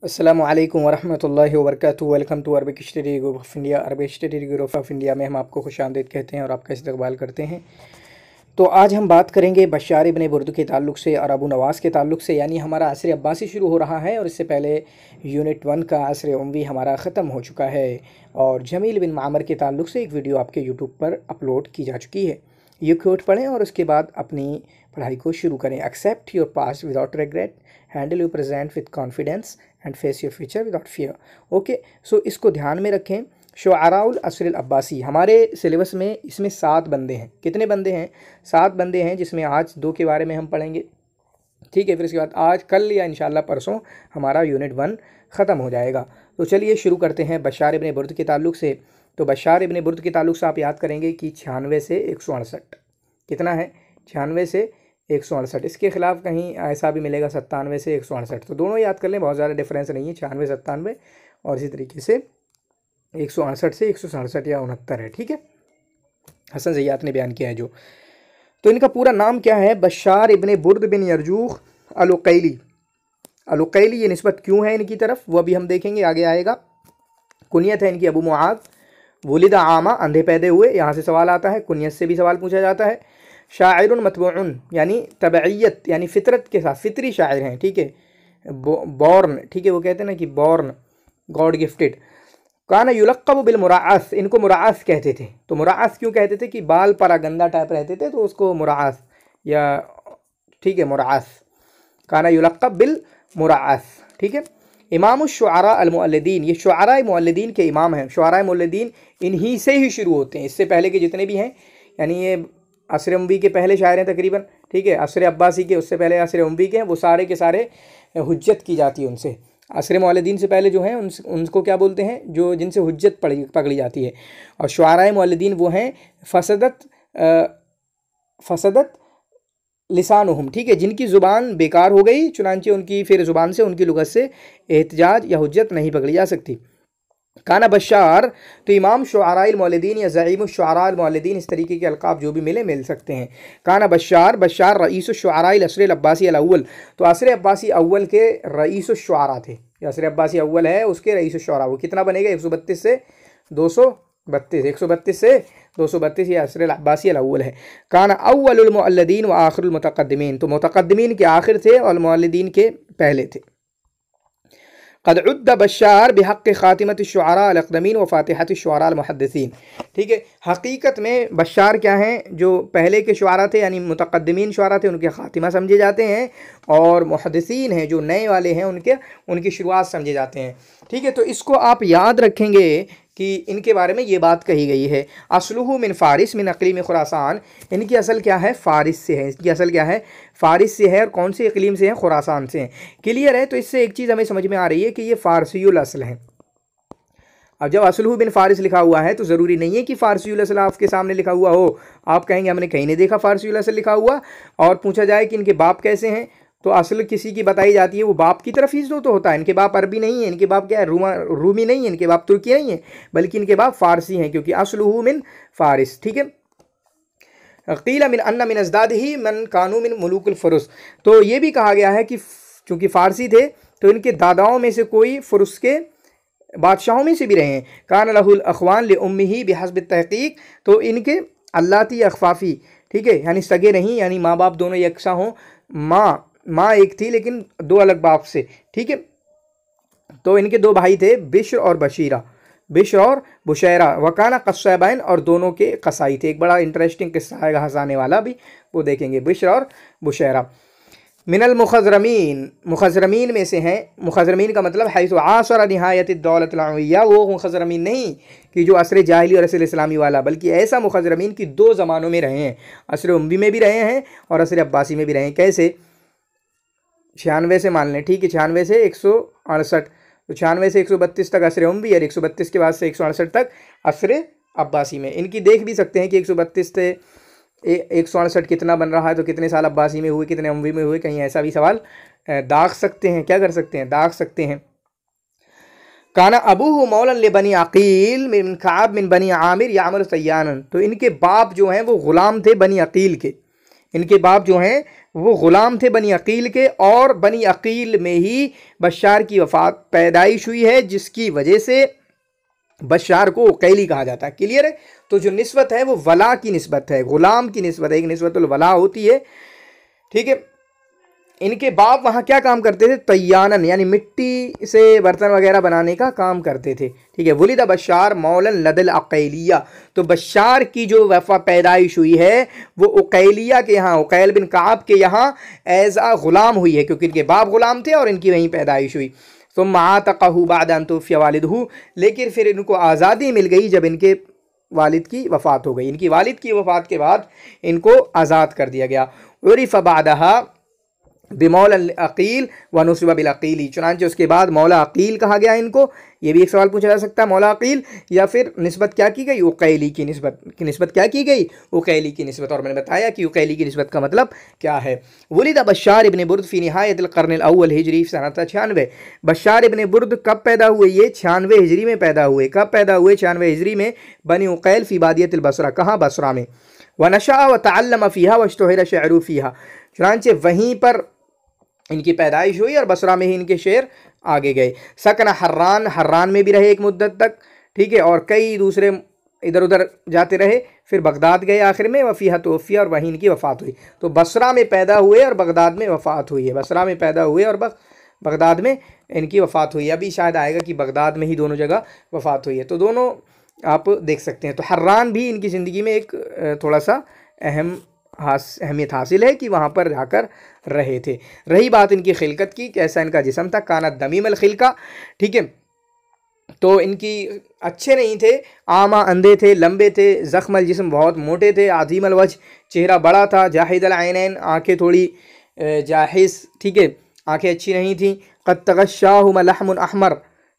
अस्सलामु अलैकुम वरहमतुल्लाहि वबरकातुहू। Welcome to Arabic study group of India. Arabic study group of India में हम आपको खुशामदीद कहते हैं और आपका इस्तकबाल करते हैं। तो आज हम बात करेंगे बशार इब्न बुर्द के ताल्लुक़ से और अबू नवास के ताल्लुक़ से, यानी हमारा असर अब्बासी शुरू हो रहा है और इससे पहले यूनिट 1 का असर उम्वी हमारा ख़त्म हो चुका है और जमील बिन मामर के ताल्लुक़ से एक वीडियो आपके यूट्यूब पर अपलोड की जा चुकी है। ये कोट पढ़ें और उसके बाद अपनी पढ़ाई को शुरू करें। Accept your past without regret, handle your present with confidence and face your future without fear. Okay, so इसको ध्यान में रखें। शुआराउल असर अब्बासी हमारे सिलेबस में इसमें 7 बंदे हैं। कितने बंदे हैं? 7 बंदे हैं, जिसमें आज 2 के बारे में हम पढ़ेंगे। ठीक है, फिर इसके बाद आज कल या इंशाल्लाह परसों हमारा यूनिट 1 ख़त्म हो जाएगा। तो चलिए शुरू करते हैं बशार इब्न बुर्द के ताल्लुक़ से। तो बशार इब्न बुर्द के ताल्लुक़ से आप याद करेंगे कि 96 से 168 कितना है? 96 से 168। इसके खिलाफ कहीं ऐसा भी मिलेगा 97 से 168। तो दोनों याद कर लें, बहुत ज़्यादा डिफरेंस नहीं है। 96 97 और इसी तरीके से 168 से 167 या 69 है। ठीक है, हसन ज़ियात ने बयान किया है जो। तो इनका पूरा नाम क्या है? बशार इब्न बुर्द बिन यरजूख अल-उक़ैली। अल-उक़ैली, ये निस्बत क्यों है इनकी तरफ वो अभी हम देखेंगे, आगे आएगा। कुनियत है इनकी अबू मुआद। वुलिदा आमा, अंधे पैदे हुए, यहाँ से सवाल आता है। कुनियत से भी सवाल पूछा जाता है। शाइरुन मतबूउन, यानी तबईयत यानी फितरत के साथ फितरी शायर हैं। ठीक है, बॉर्न, ठीक है, वो कहते हैं ना कि बॉर्न, गॉड गिफ्टेड। काना युलक़्क़बु बिल मुराअस, इनको मुराअस कहते थे। तो मुराअस क्यों कहते थे? कि बाल परा गंदा टाइप रहते थे, तो उसको मुराअस या ठीक है मुराअस, काना युलक़्क़ब बिल मुराअस। ठीक है, इमाम शुआरा अल मुअल्लिदीन, ये शुआरा मुअल्लिदीन के इमाम हैं। शुआरा मुअल्लिदीन इन्हीं से ही शुरू होते हैं। इससे पहले के जितने भी हैं, यानी ये असर उम्वी के पहले शायर हैं तकरीबन। ठीक है, असर अब्बासी के, उससे पहले असर उम्वी के हैं, वो सारे के सारे हुज्जत की जाती है उनसे। असर मुअल्लिदीन से पहले जो हैं उनको क्या बोलते हैं? जो जिनसे हुज्जत पकड़ी जाती है। और शुआरा मुअल्लिदीन वो हैं फसदत लिसानुहुम, ठीक है, जिनकी ज़ुबान बेकार हो गई, चुनांचे उनकी फिर ज़ुबान से उनकी लुगत से एहतजाज या हुज्जत नहीं पकड़ी जा सकती। काना बशार, तो इमाम शुआराइल मौलिदीन या ज़ईम शुआराइल मौलिदीन, इस तरीके के अलकाब जो भी मिल सकते हैं। काना बशार, बशार रईस शुआराइल असर अब्बासी अल-अव्वल, तो असर अब्बासी अव्वल के रईस शुआरा थे। असर अब्बासी अव्वल है, उसके रईस शुआरा। वो कितना बनेगा? 132 से 232, 132 से 232 ये असर अब्बासी अल-अव्वल है। काना अव्वलुल मुअल्लिदीन व आखिरुल मुतक़द्दिमीन, तो मुतक़द्दिमीन के आखिर थे और मुअल्लिदीन के पहले थे। क़द उद्द बशार बिहक़्क़ि ख़ातिमत शुआरा अल-अक़दमीन व फ़ातिहत शुआरा अल-मुहद्दिसीन। ठीक है, हकीकत में बशार क्या हैं? जो पहले के शुआरा थे, यानी मुतक़द्दिमीन शुआरा थे, उनके ख़ातिमा समझे जाते हैं, और मुहद्दिसीन हैं जो नए वाले हैं उनकी शुरुआत समझे जाते हैं। ठीक है, तो इसको आप याद रखेंगे कि इनके बारे में ये बात कही गई है। असलुहु मिन फ़ारिस मिन अक़लीम खुरासान, इनकी असल क्या है? फ़ारिस से है। इसकी असल क्या है? फ़ारिस से है। और कौन सी इक़लीम से है? खुरासान से है। क्लियर है? तो इससे एक चीज़ हमें समझ में आ रही है कि ये फ़ारसीयुल असल हैं। अब जब असलुहु बिन फ़ारिस लिखा हुआ है तो ज़रूरी नहीं है कि फ़ारसीयुल असल आपके सामने लिखा हुआ हो। आप कहेंगे हमने कहीं नहीं देखा फ़ारसीयुल असल लिखा हुआ, और पूछा जाए कि इनके बाप कैसे हैं, तो असल किसी की बताई जाती है, वो बाप की तरफ ही तो होता है। इनके बाप अरबी नहीं है, इनके बाप क्या है? रूमी नहीं है, इनके बाप तुर्की नहीं है, बल्कि इनके बाप फ़ारसी हैं, क्योंकि असलुहु मिन फ़ारिस। ठीक है, क़ील मिन अन्ना मिन अज़दादिही मन कानू मिन मुलूकुल फ़ुरुस, तो ये भी कहा गया है कि चूँकि फ़ारसी थे तो इनके दादाओं में से कोई फ़ुरुस के बादशाहों में से भी रहे हैं। कान लहुल अख़वान ले उम्मिही बिहस्ब तहक़ीक़, तो इनके अल्लाती अख़फ़ाफ़ी, ठीक है, यानी सगे नहीं, यानी माँ बाप दोनों यकसा हों। माँ एक थी लेकिन 2 अलग बाप से। ठीक है, तो इनके 2 भाई थे, बिश्र और बुशैरा। वकाना क़स्साबैन, और दोनों के कसाई थे। एक बड़ा इंटरेस्टिंग किस्सा है, हंसाने वाला भी, वो देखेंगे। बिश्र और बुशैरा मिनल मुखज़रमीन, मुखज़रमीन में से हैं। मुखज़रमीन का मतलब हैसु आसर निहायत दौलत लअविया, वो मुखज़रमीन नहीं कि जो असर जाहिली और असर इस्लामी वाला, बल्कि ऐसा मुखज़रमीन की 2 ज़मानों में रहे हैं। असर उम्वी में भी रहे हैं और असर अब्बासी में भी रहे हैं। कैसे? 96 से मान लें, ठीक है, 96 से 168, तो 96 से 132 तक असर उम्वी, और 132 के बाद से 168 तक असर अब्बासी में। इनकी देख भी सकते हैं कि 132 से 168 कितना बन रहा है, तो कितने साल अब्बासी में हुए, कितने उम्वी में हुए, कहीं ऐसा भी सवाल दाग सकते हैं। क्या कर सकते हैं? दाग सकते हैं। काना अबूहु मौलन ले बनी अकील मिन काब मिन बनी आमिर यामल सयानन, तो इनके बाप जो हैं वो ग़ुलाम थे बनी अकील के। इनके बाप जो हैं वो ग़ुलाम थे बनी अकील के, और बनी अकील में ही बशार की वफ़ात पैदाइश हुई है, जिसकी वजह से बशार को उकैली कहा जाता है। क्लियर है? तो जो निस्बत है वो वला की निस्बत है, ग़ुलाम की निस्बत है, एक निस्बतुल वला होती है। ठीक है। इनके बाप वहाँ क्या काम करते थे? तैयानन, यानी मिट्टी से बर्तन वगैरह बनाने का काम करते थे। ठीक है। वलिदा बशार मौलन लदल अकैलिया, तो बशार की जो वफा पैदाइश हुई है वो उकैलिया के यहाँ, उकैल बिन काब के यहाँ एज आ ग़ुलाम हुई है, क्योंकि इनके बाप ग़ुलाम थे और इनकी वहीं पैदाइश हुई। तो मातक़हु बाद अन तुफ़िया वालिदहु, लेकिन फिर इनको आज़ादी मिल गई जब इनके वालिद की वफ़ात हो गई। इनकी वालिद की वफ़ात के बाद इनको आज़ाद कर दिया गया। उरिफ़ बादहा बिमौला अकील व नुसिबा बिल अकीली, चुनांचे उसके बाद मौला अकील कहा गया इनको। ये भी एक सवाल पूछा जा सकता है, मौला अकील या फिर निस्बत क्या की गई? उकैली की निस्बत क्या की गई? उकैली की निस्बत। और मैंने बताया कि उकैली की निस्बत का मतलब क्या है। वलिदा बशार इब्न बुर्द फी निहायतिल क़र्निल अव्वल हिजरी सनत 96। बशार इब्न बुर्द कब पैदा हुए? ये 96 हिजरी में पैदा हुए। कब पैदा हुए? 96 हिजरी में बनी उकैल फी बादियतिल बसरा, कहाँ? बसरा में। व नशा व तअल्लम फ़ीहा व इश्तहर शअरु फ़ीहा, चुनांचे वहीं पर इनकी पैदाइश हुई और बसरा में ही इनके शेर आगे गए। सकना हर्रान, हर्रान में भी रहे एक मुद्दत तक। ठीक है। और कई दूसरे इधर उधर जाते रहे, फिर बगदाद गए आखिर में, वफ़ीहा तोफ़िया, और वहीं इनकी वफ़ात हुई। तो बसरा में पैदा हुए और बगदाद में वफ़ात हुई है। बसरा में पैदा हुए और बगदाद में इनकी वफ़ात हुई है। अभी शायद आएगा कि बगदाद में ही दोनों जगह वफ़ात हुई है, तो दोनों आप देख सकते हैं। तो हर्रान भी इनकी ज़िंदगी में एक थोड़ा सा अहमियत हासिल है कि वहाँ पर जाकर रहे थे। रही बात इनकी खिलकत की, कैसा इनका जिस्म था, कानत दमीमल खिलका। ठीक है। तो इनकी अच्छे नहीं थे, आमा, अंधे थे, लंबे थे, ज़ख्मल जिस्म, बहुत मोटे थे, आज़ीमल वजह, चेहरा बड़ा था, जाहिदल आइनैन, आँखें थोड़ी जाहिज़, ठीक है, आँखें अच्छी नहीं थी। क़द तग़श्शाहुम लहमुन अहमर,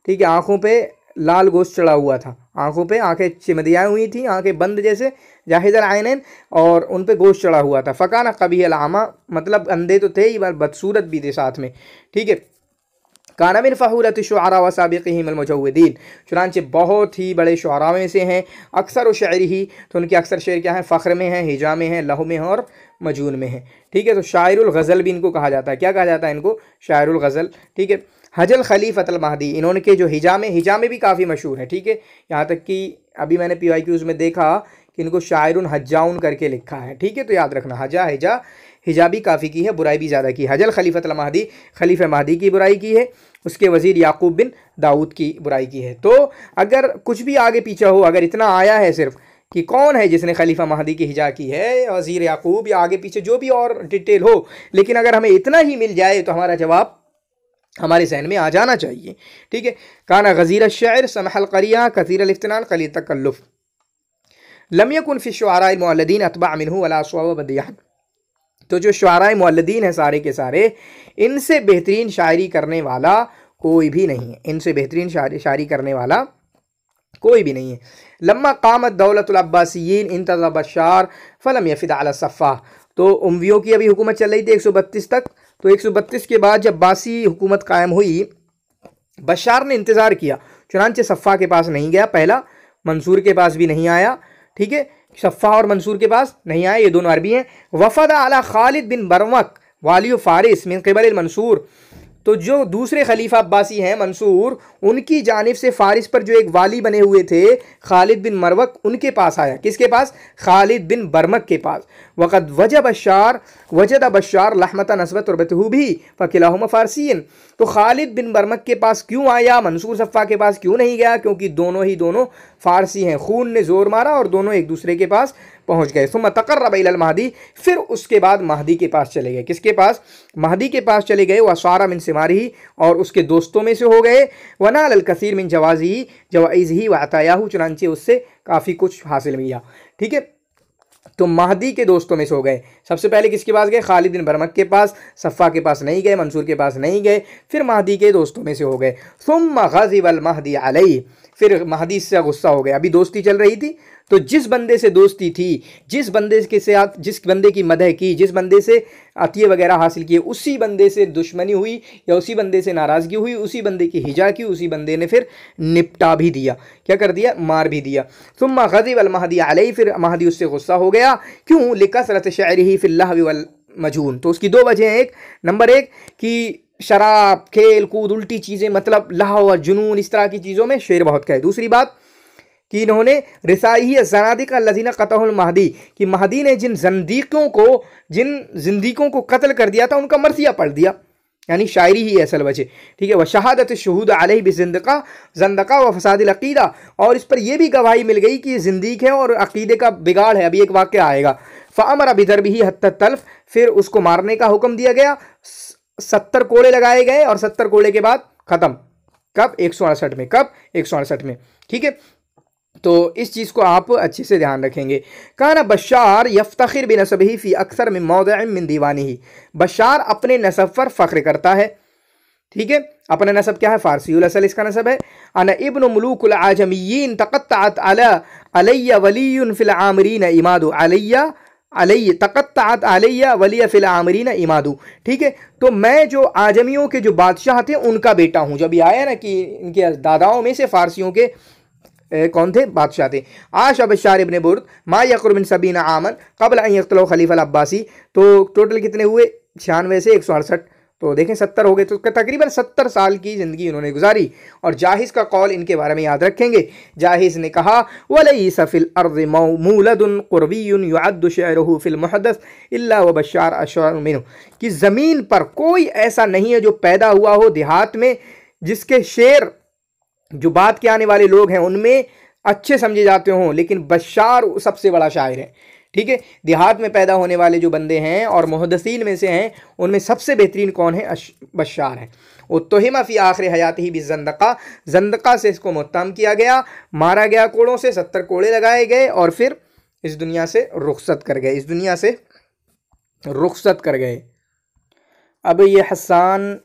ठीक है, आँखों पे लाल गोश्त चढ़ा हुआ था, आँखों पे आँखें चिमदियाँ हुई थी, आँखें बंद जैसे, जाहिदल आइनैन, और उन पे गोश्त चढ़ा हुआ था। फ़काना क़बीहल आमा, मतलब अंधे तो थे ही, बदसूरत भी थे साथ में। ठीक है। काना मिन फ़हूलत शुअरा व साबिक़िहिम अल-मुजव्विदीन, चुनांचे बहुत ही बड़े शुअरा में से हैं। अक्सर शायरी, तो उनके अक्सर शेर क्या है? फ़ख्र में हैं, हिजा में हैं, लहू में हैं और मजून में हैं। ठीक है। तो शायरुल गज़ल भी इनको कहा जाता है। क्या कहा जाता है इनको? शायरुल गज़ल। ठीक है। हजल खलीफतुल महदी, इन्होंने के जो हिजा में भी काफ़ी मशहूर है। ठीक है। यहाँ तक कि अभी मैंने PYQs में देखा कि इनको शायरुन हज्जाउन करके लिखा है। ठीक है। तो याद रखना, हजा हिजा, हिजा भी काफ़ी की है, बुराई भी ज़्यादा की। हजल खलीफतुल महदी, खलीफा महदी की बुराई की है, उसके वज़ीर याकूब बिन दाऊद की बुराई की है। तो अगर कुछ भी आगे पीछे हो, अगर इतना आया है सिर्फ कि कौन है जिसने खलीफा महदी की हिजा की है, वज़ीर याकूब, या आगे पीछे जो भी और डिटेल हो, लेकिन अगर हमें इतना ही मिल जाए तो हमारा जवाब हमारे जहन में आ जाना चाहिए। ठीक है। काना गज़ीर शायर समहल क़रिया कसीर अल-इफ्तिनान क़लील तकल्लुफ़, लम यकुन फ़ी शुअराए मुअल्लदीन अतबअ मिन्हु वला अस्वाब बदियान, तो जो शुअराए मुअल्लदीन है सारे के सारे, इनसे बेहतरीन शायरी करने वाला कोई भी नहीं है, इनसे बेहतरीन शायरी करने वाला कोई भी नहीं है। लम्मा कामत दौलतुल अब्बासियीन इंतज़ा बशार फलम यफिद अला सफ़ा, तो उमवियों की अभी हुकूमत चल रही थी 132 तक, तो 132 के बाद जब बासी हुकूमत कायम हुई, बशार ने इंतज़ार किया, चुनांचे सफ़ा के पास नहीं गया, पहला मंसूर के पास भी नहीं आया। ठीक है। सफ़ा और मंसूर के पास नहीं आए, ये दोनों अरबी हैं। वफ़दा अला खालिद बिन बरमक वाली फ़ारिस मिन क़िबल मंसूर, तो जो दूसरे खलीफा अब्बासी हैं मंसूर, उनकी जानिब से फ़ारिस पर जो एक वाली बने हुए थे खालिद बिन मरवक, उनके पास आया। किसके पास? खालिद बिन बरमक के पास। वक़द वजद बशार लहमत नस्बत तुरबतहू भी फ़किलाहुमा फ़ारसीन, तो खालिद बिन बरमक के पास क्यों आया, मंसूर सफ़ा के पास क्यों नहीं गया? क्योंकि दोनों फ़ारसी हैं, खून ने ज़ोर मारा और दोनों एक दूसरे के पास पहुँच गए। सुम्मा तक़र्रब इलल महदी, फिर उसके बाद महदी के पास चले गए। किसके पास? महदी के पास चले गए। वसारा मिन सिमारिही, और उसके दोस्तों में से हो गए। वनाल अल कसीर मिन जवाइज़िही व अतायाहू, चुनांचे उससे काफ़ी कुछ हासिल किया। ठीक है। तो महदी के दोस्तों में से हो गए। सबसे पहले किसके पास गए? खालिद बिन बरमक के पास, सफ़ा के पास नहीं गए, मंसूर के पास नहीं गए, फिर महदी के दोस्तों में से हो गए। सुम्मा ग़ज़िबल महदी अलैहि, फिर महदी से गुस्सा हो गया। अभी दोस्ती चल रही थी, तो जिस बंदे से दोस्ती थी, जिस बंदे के साथ, जिस बंदे की मदह की, जिस बंदे से अतिये वगैरह हासिल किए, उसी बंदे से दुश्मनी हुई या उसी बंदे से नाराज़गी हुई, उसी बंदे की हिजा की, उसी बंदे ने फिर निपटा भी दिया। क्या कर दिया? मार भी दिया। सुम्मा ग़ज़िबल महदी अलैहि, फिर महदी उससे गुस्सा हो गया। क्यों? लिकसरत शअरिही फ़िल लहवी वल मजून। तो उसकी 2 वजह हैं। एक नंबर 1 कि शराब, खेल कूद, उल्टी चीज़ें, मतलब लहव और जुनून, इस तरह की चीज़ों में शेर बहुत का है। दूसरी बात कि इन्होंने रिसाई ज़नादिक़ा लज़ीना क़तहुल महदी, कि महदी ने जिन जिंदीकों को कत्ल कर दिया था उनका मरसिया पढ़ दिया, यानी शायरी ही असल वजह। ठीक है। वह शहादत शहूद अलैहि बिज़िंदक़ा ज़ंदक़ा व फ़सादिल अक़ीदा, और इस पर यह भी गवाही मिल गई कि ये जिंदीक है और अक़ीदे का बिगाड़ है। अभी एक वाक़या आएगा। फ़अमर बिदरबिही हत्ता तल्फ़, फिर उसको मारने का हुक्म दिया गया। 70 कोड़े लगाए गए और 70 कोड़े के बाद ख़त्म। कब? 168 में। कब? 168 में। ठीक है। तो इस चीज़ को आप अच्छे से ध्यान रखेंगे। काना बशार यफ्तखिर बिनसबिही फ़ी अक्सर मिन मौदिअ मिन दीवानिही, बशार अपने नसब पर फ़ख्र करता है। ठीक है। अपना नसब क्या है? फ़ारसी असल इसका नसब है। अना इब्न मुलूकुल आजमीयीन तक़त्तअत अलैया वलियुन फ़िल आमिरीन इमादु तक़त्तअत अलैया वलिय फ़िल आमिरीन इमादु। ठीक है। तो मैं जो आजमियों के जो बादशाह थे उनका बेटा हूँ। जब ये आया ना कि इनके दादाओं में से फारसियों के कौन थे? बादशाह थे। आशा बशार इब्न बुर्द मा यक़रुब मिन सबीना आमन क़ब्ल अन यक़्तुलहु खलीफ़ा अल-अब्बासी। तो टोटल कितने हुए? 96 से 168। तो देखें 70 हो गए। तो तकरीबन 70 साल की ज़िंदगी उन्होंने गुजारी। और जाहिज़ का कौल इनके बारे में याद रखेंगे। जाहिज़ ने कहा वलैसा फ़िल अर्ज़ि मौलूदुन क़ुरवियुन युअद्दु शिअरुहु फ़िल मुहद्दस इल्ला व बशार अशअर मिन्हु, कि ज़मीन पर कोई ऐसा नहीं है जो पैदा हुआ हो देहात में जिसके शेर जो बात के आने वाले लोग हैं उनमें अच्छे समझे जाते हों, लेकिन बशार सबसे बड़ा शायर है। ठीक है। देहात में पैदा होने वाले जो बंदे हैं और मुहद्दिसीन में से हैं उनमें सबसे बेहतरीन कौन है? बशार है। उत्तहिमा फ़ी आखिर हयातिही बिज़ंदक़ा, ज़ंदक़ा से इसको मुत्तहम किया गया, मारा गया कोड़ों से, 70 कोड़े लगाए गए और फिर इस दुनिया से रुखसत कर गए। इस दुनिया से रुखसत कर गए। अब ये हसन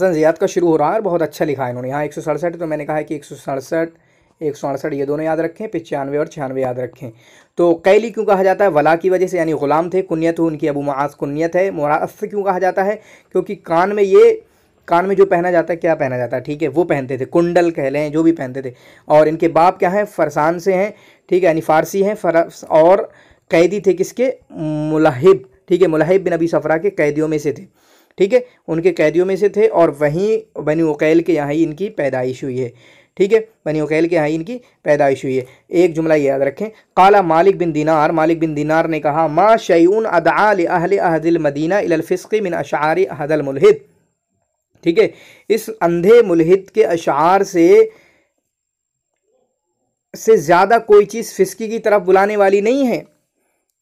ज़ियाद का शुरू हो रहा है। बहुत अच्छा लिखा है इन्होंने। यहाँ 167, तो मैंने कहा है कि 167 ये दोनों याद रखें, 95 और 96 याद रखें। तो कैली क्यों कहा जाता है? वला की वजह से, यानी ग़ुलाम थे। कुन्यत उनकी अबू मुआज़ कुन्यत है। मुरास क्यों कहा जाता है? क्योंकि कान में जो पहना जाता है, क्या पहना जाता है? ठीक है, वो पहनते थे, कुंडल कह लें, जो भी पहनते थे। और इनके बाप क्या हैं? फरसान से हैं। ठीक है, यानी फ़ारसी हैं। और कैदी थे किसके? मुलहिब। ठीक है, मुलहिब बिन अबी सफ़रा के कैदियों में से थे। ठीक है, उनके कैदियों में से थे। और वहीं बनी उकैल के यहाँ ही इनकी पैदाइश हुई है। ठीक है, बनी उकैल के यहाँ ही इनकी पैदाइश हुई है। एक जुमला याद रखें। काला मालिक बिन दीनार ने कहा मा शैउन अदआ लि अहले अहदिल मदीना इलल फिस्क़ि मिन अशआरि अहदल मुल्हिद। ठीक है, इस अंधे मुल्हिद के अशआर से ज़्यादा कोई चीज़ फिस्की की तरफ बुलाने वाली नहीं है।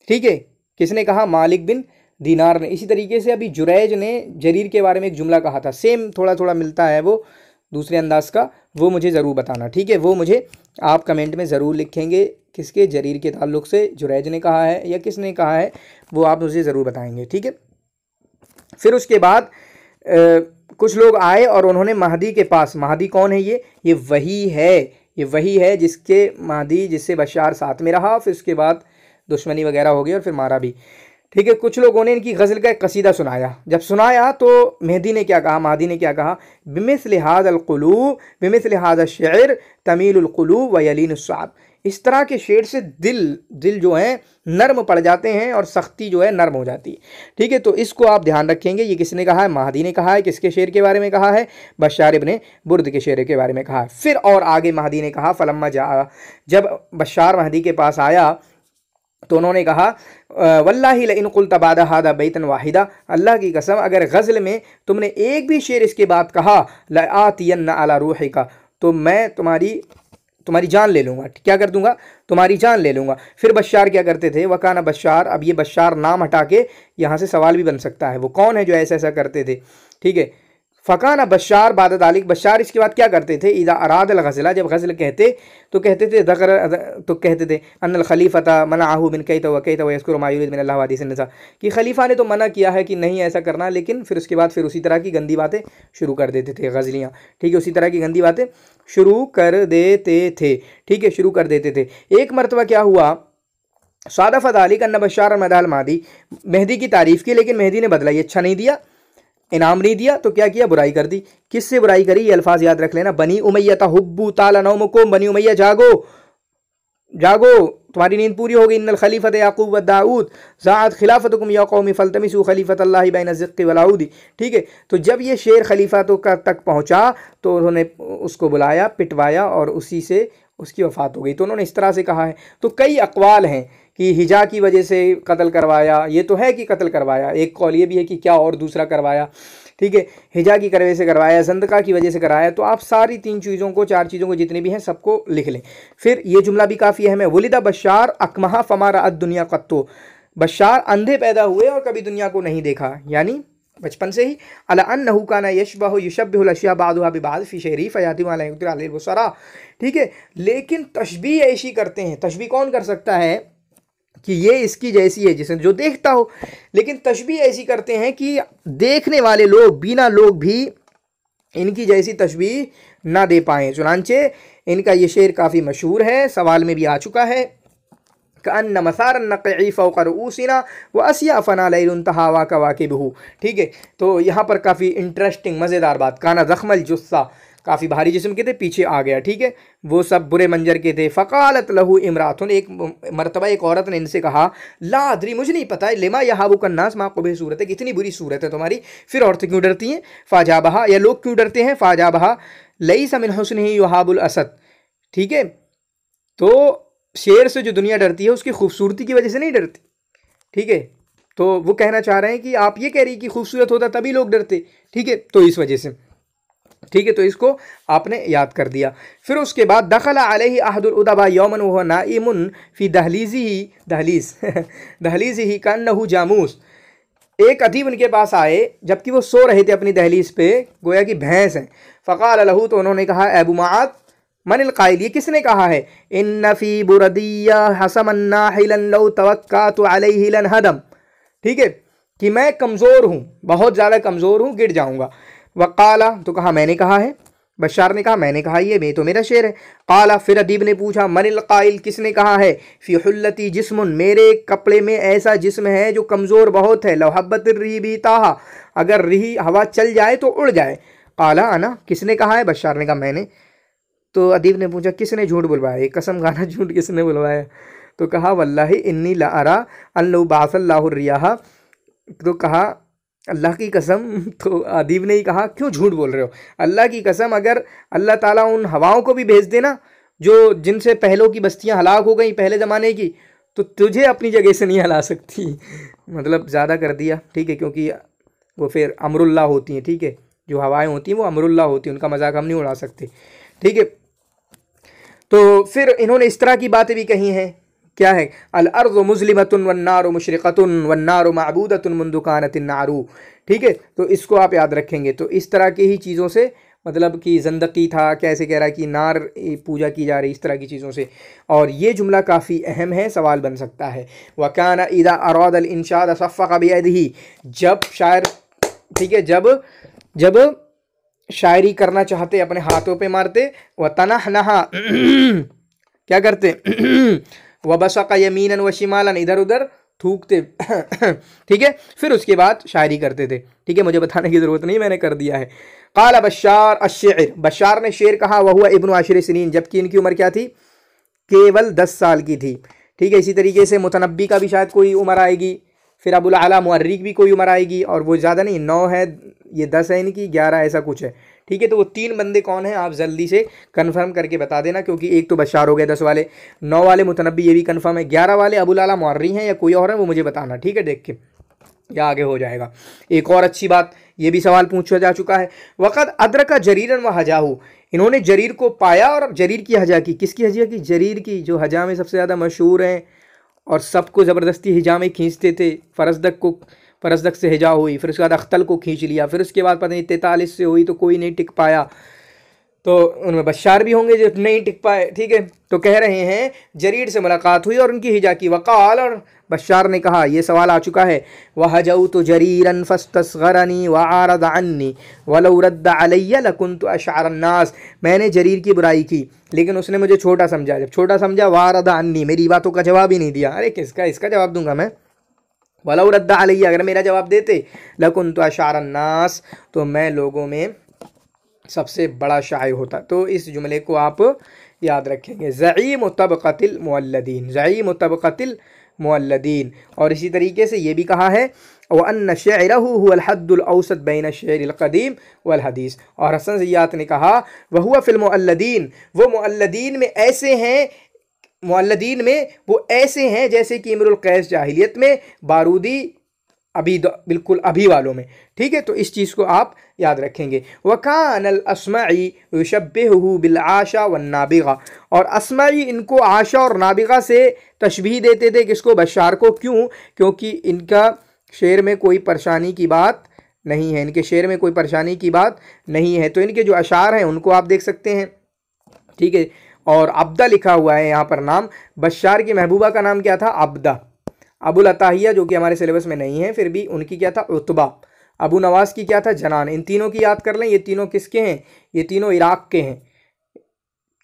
ठीक है, किसने कहा? मालिक बिन दीनार ने। इसी तरीके से अभी जुरैज ने जरीर के बारे में एक जुमला कहा था, सेम थोड़ा थोड़ा मिलता है वो दूसरे अंदाज का, वो मुझे ज़रूर बताना। ठीक है, वो मुझे आप कमेंट में ज़रूर लिखेंगे किसके? जरीर के ताल्लुक़ से जुरैज ने कहा है या किसने कहा है, वो आप मुझे ज़रूर बताएंगे। ठीक है। फिर उसके बाद कुछ लोग आए और उन्होंने महदी के पास, महदी कौन है? ये वही है जिसके महदी जिससे बशार साथ में रहा, फिर उसके बाद दुश्मनी वगैरह हो गई और फिर मारा भी। ठीक है, कुछ लोगों ने इनकी गज़ल का एक कसीदा सुनाया। जब सुनाया तो महदी ने क्या कहा? बिमिस्ल हाज़ा शि'r तमीलुल क़ुलूब व यलीनुस सअब। इस तरह के शेर से दिल जो है नर्म पड़ जाते हैं और सख्ती जो है नर्म हो जाती है। ठीक है, तो इसको आप ध्यान रखेंगे। ये किसने कहा है? महदी ने कहा है। किसके शेर के बारे में कहा है? बशार इब्ने बुर्द के शेर के बारे में कहा है। फिर और आगे महदी ने कहा फलम्मा जा, जब बशार महदी के पास आया तो उन्होंने कहा वल्लाहि लइन क़ुल्त बाद हादा बैतन वाहिदा, अल्लाह की कसम अगर गज़ल में तुमने एक भी शेर इसके बाद कहा लआतियन्ना अला रूहिका, तो मैं तुम्हारी जान ले लूँगा। क्या कर दूंगा? तुम्हारी जान ले लूँगा। फिर बशार क्या करते थे? वकाना बशार, अब ये बशार नाम हटा के यहाँ से सवाल भी बन सकता है, वो कौन है जो ऐसा करते थे? ठीक है, फ़काना बशार बाद दालिक, बशार इसके बाद क्या करते थे? इज़ा अरादल गज़ला, जब गज़ल कहते तो कहते थे अन्नल खलीफता मनाहु बिन कैत व यज़कुरु मा युरीद मिन अल्लाह व हदीसिन निसा, कि खलीफा ने तो मना किया है कि नहीं ऐसा करना, लेकिन फिर उसके बाद फिर उसी तरह की गंदी बातें शुरू कर देते थे गज़लियाँ। ठीक है, उसी तरह की गंदी बातें शुरू कर देते थे। ठीक है, शुरू कर देते थे। एक मरतबा क्या हुआ? सादफ़त अली अन्ना बशार मदाल मादी, मेहदी की तारीफ़ की, लेकिन मेहदी ने बदला, ये अच्छा नहीं दिया, इनाम नहीं दिया, तो क्या किया? बुराई कर दी। किससे बुराई करी? ये अल्फाज याद रख लेना। बनी उमैया हुब्बू ताला नौमुकुम, बनी उमैया जागो तुम्हारी नींद पूरी होगी। इन्नल खलीफत याकूब व दाऊद ज़ाअत खिलाफतकुम या कौमी फल्तमिसू खलीफत अल्लाह बैन ज़िक्की वल औदी। ठीक है, तो जब ये शेर खलीफा तो तक पहुँचा तो उन्होंने उसको बुलाया, पिटवाया और उसी से उसकी वफ़ात हो गई। तो उन्होंने इस तरह से कहा है। तो कई अक़वाल हैं कि हिजा की वजह से कत्ल करवाया, ये तो है कि कत्ल करवाया, एक कौल ये भी है कि क्या और दूसरा करवाया। ठीक है, हिजा की करवे से करवाया, जंदका की वजह से कराया। तो आप सारी 3 चीज़ों को, 4 चीज़ों को जितने भी हैं सबको लिख लें। फिर ये जुमला भी काफ़ी अहम है। वलिदा बशार अकमहा फमारा अद दुनिया कत्तो। बशार अंधे पैदा हुए और कभी दुनिया को नहीं देखा, यानी बचपन से ही। अला अन्नहु काना यशबहु युशब्बिहुल अशिया बादुहा बिबाद फी शहरी फयाति मा ला युक्तिर अलैहि बुसरा। ठीक है, लेकिन तशबीह ऐसी करते हैं। तशबीह कौन कर सकता है कि ये इसकी जैसी है, जिसे जो देखता हो, लेकिन तशबीह ऐसी करते हैं कि देखने वाले लोग, बिना लोग भी इनकी जैसी तशबीह ना दे पाएँ। चुनांचे इनका ये शेर काफ़ी मशहूर है, सवाल में भी आ चुका है। कअन्न मसारन नक़ई फ़ौक़ रुऊसिना व असिया फ़ना लैलुन तहावा कवाकिबहु। ठीक है, तो यहाँ पर काफ़ी इंटरेस्टिंग मज़ेदार बात। काना ज़ख्मल जुस्सा, काफ़ी भारी जिस्म के थे, पीछे आ गया। ठीक है, वो सब बुरे मंजर के थे। फ़क़ालत लहू इमरातुन, एक मरतबा एक औरत ने इनसे कहा, ला अदरी, मुझे नहीं पता, लिमा यहाबुकन नास मा क़ुबह सूरत है, कितनी बुरी सूरत है तुम्हारी, फिर औरतें क्यों डरती हैं। फ़ाजाबहा, या लोग क्यों डरते हैं। फ़ाजाबहा लैसा मिन हुस्निही युहाबुल असद। ठीक है, तो शेर से जो दुनिया डरती है उसकी खूबसूरती की वजह से नहीं डरती। ठीक है, तो वो कहना चाह रहे हैं कि आप ये कह रही कि खूबसूरत होता तभी लोग डरते। ठीक है, तो इस वजह से। ठीक है, तो इसको आपने याद कर दिया। फिर उसके बाद दखला अलैहि अहदुल उदबा यौमन वहुवा नाइमुन फी दहलीज़िही कअन्नहु जामूस। एक अदीब उनके पास आए जबकि वो सो रहे थे अपनी दहलीज पे, गोया कि भैंस है। फ़क़ाल लहू, तो उन्होंने कहा, अबू मुआद मनिल क़ाइल, ये किसने कहा है। इन्न फ़ी बुरदिया हसमन नाहिलन लौ तवक्कातु अलैहि लनहदम। ठीक है, कि मैं कमज़ोर हूँ, बहुत ज़्यादा कमज़ोर हूँ, गिर जाऊँगा। वक़ाला, तो कहा मैंने कहा है। बशार ने कहा मैंने कहा, ये तो मेरा शेर है। काला, फिर अदीब ने पूछा, मनिल क़ाइल, किसने कहा है। फ़ी हुल्लती जिस्मुन, मेरे कपड़े में ऐसा जिस्म है जो कमज़ोर बहुत है। लौ हब्बत रिही भी ताहा, अगर रिही हवा चल जाए तो उड़ जाए। काला अना, किसने कहा है। बशार ने कहा मैंने। तो अदीब ने पूछा किसने झूठ बुलवाया, एक कसम खाना झूठ किसने बुलवाया। तो कहा वल्लाहि इन्नी ला अरा अल्लाहु बासल्लाहु रियाहा। तो कहा अल्लाह की कसम। तो अदीब ने ही कहा क्यों झूठ बोल रहे हो, अल्लाह की कसम, अगर अल्लाह ताला उन हवाओं को भी भेज देना जो जिनसे पहलों की बस्तियां हलाक हो गई पहले ज़माने की, तो तुझे अपनी जगह से नहीं हिला सकती। मतलब ज़्यादा कर दिया। ठीक है, क्योंकि वो फिर अमरुल्लाह होती हैं। ठीक है, जो हवाएं होती हैं वो अमरुल्लाह होती हैं, उनका मजाक हम नहीं उड़ा सकते। ठीक है, तो फिर इन्होंने इस तरह की बातें भी कही हैं। क्या है, अल अर्ज़ु मुज़लिमतुन वन्नारु मुशरिक़तुन वन्नारु मअबूदतुन मुंदु कानतिन नारु। ठीक है, तो इसको आप याद रखेंगे। तो इस तरह की ही चीज़ों से, मतलब कि ज़ंदकी था, कैसे कह रहा है कि नार पूजा की जा रही, इस तरह की चीज़ों से। और ये जुमला काफ़ी अहम है, सवाल बन सकता है। वकाना इदा अरादल इंशाद सफ़क़ बियदिही, जब शायर, ठीक है, जब शायरी करना चाहते अपने हाथों पे मारते। व तनहनहा, क्या करते, व बसक़ यमीनन व शिमालन, इधर उधर थूकते। ठीक है, फिर उसके बाद शायरी करते थे। ठीक है, मुझे बताने की ज़रूरत नहीं, मैंने कर दिया है। क़ाल बशार अश्शि'r, बशार ने शेर कहा, वह हुआ इब्नु आशिर सिनीन, जबकि इनकी उम्र क्या थी, केवल 10 साल की थी। ठीक है, इसी तरीके से मुतनब्बी का भी शायद कोई उम्र आएगी, फिर अबुल आला मुअर्रिख भी कोई उम्र आएगी, और वो ज़्यादा नहीं, 9 है, ये 10 है इनकी, 11 ऐसा कुछ है। ठीक है, तो वो 3 बंदे कौन हैं आप जल्दी से कंफर्म करके बता देना, क्योंकि एक तो बशार हो गए 10 वाले, 9 वाले मुतनब्बी, ये भी कंफर्म है, 11 वाले अबुल आला मुअर्रिख हैं या कोई और है, वो मुझे बताना। ठीक है, देख के या आगे हो जाएगा। एक और अच्छी बात, ये भी सवाल पूछा जा चुका है। वक़द अदरका जरीरन व हजाहू, इन्होंने जरीर को पाया और जरीर की हजा की। किसकी हजा की, जरीर की, जो हजा में सबसे ज़्यादा मशहूर हैं और सबको ज़बरदस्ती हिजा में खींचते थे। फरजदक से हिजा हुई, फिर उसके बाद अख्तल को खींच लिया, फिर उसके बाद पता नहीं 43 से हुई, तो कोई नहीं टिक पाया, तो उनमें बशार भी होंगे जो नहीं टिक पाए। ठीक है, तो कह रहे हैं जरीर से मुलाकात हुई और उनकी हिजा की। वक़ाल, और बशार ने कहा, ये सवाल आ चुका है, वहजऊ तो जरीरन फस्तस्गरनी व आरद अन्नी वलौ रद्द अलैया लकुन्तु अशअर अन्नास, मैंने जरीर की बुराई की लेकिन उसने मुझे छोटा समझा, जब छोटा समझा वारद अन्नी, मेरी बातों का जवाब ही नहीं दिया। अरे किसका, इसका जवाब दूंगा मैं। वलौ रद्द अलैया, अगर मेरा जवाब देते, लकुन्तु अशअर अन्नास, तो मैं लोगों में सबसे बड़ा शायर होता। तो इस जुमले को आप याद रखेंगे, ज़ईम तबक़तिल मुअल्लदीन, ज़ईम तबक़तिल मुअल्लदीन। और इसी तरीके से ये भी कहा है व अन्न शेअरहु हुवल हद्दुल औसत बैन शेअरिल क़दीम वल हदीस। और हसन ज़ियात ने कहा वह हुआ फिल मुअल्लदीन, वो मुअल्लदीन में ऐसे हैं, मुअल्लदीन में वो ऐसे हैं जैसे कि इमरुल कैस जाहिलियत में, बारूदी अभी बिल्कुल अभी वालों में। ठीक है, तो इस चीज़ को आप याद रखेंगे। वकानल अस्माई युशब्बिहुहु बिल आशा वन नाबिगा, और अस्माई इनको आशा और नाबिगा से तशबीह देते थे, किसको? बशार को। क्यों? क्योंकि इनका शेर में कोई परेशानी की बात नहीं है, इनके शेर में कोई परेशानी की बात नहीं है। तो इनके जो अशार हैं उनको आप देख सकते हैं। ठीक है, और अब्दा लिखा हुआ है यहाँ पर नाम। बशार की महबूबा का नाम क्या था? अब्दा। अबुल अताहिया जो कि हमारे सिलेबस में नहीं है, फिर भी उनकी क्या था? उतबा। अबू नवाज की क्या था? जनान। इन तीनों की याद कर लें, ये तीनों किसके हैं? ये तीनों इराक के हैं।